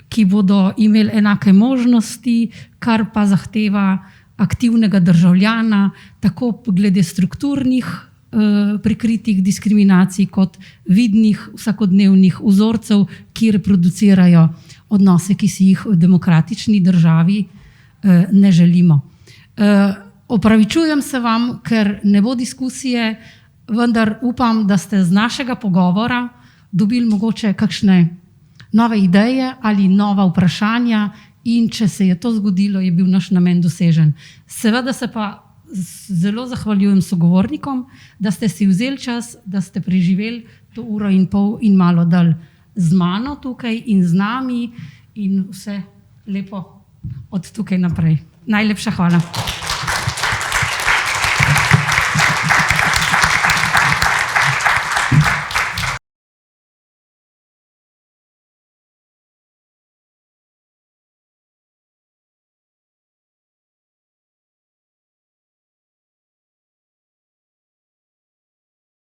ki bodo imeli enake možnosti, kar pa zahteva aktivnega državljana, tako glede strukturnih prikritih diskriminacij kot vidnih vsakodnevnih vzorcev, ki reproducirajo odnose, ki si jih v demokratični državi ne želimo. Opravičujem se vam, ker ne bo diskusije, vendar upam, da ste z našega pogovora dobili mogoče kakšne nove ideje ali nova vprašanja in če se je to zgodilo, je bil naš namen dosežen. Seveda se pa zelo zahvaljujem sogovornikom, da ste si vzeli čas, da ste preživeli to 1,5 ure in malo dalj z mano tukaj in z nami in vse lepo od tukaj naprej. Najlepša hvala.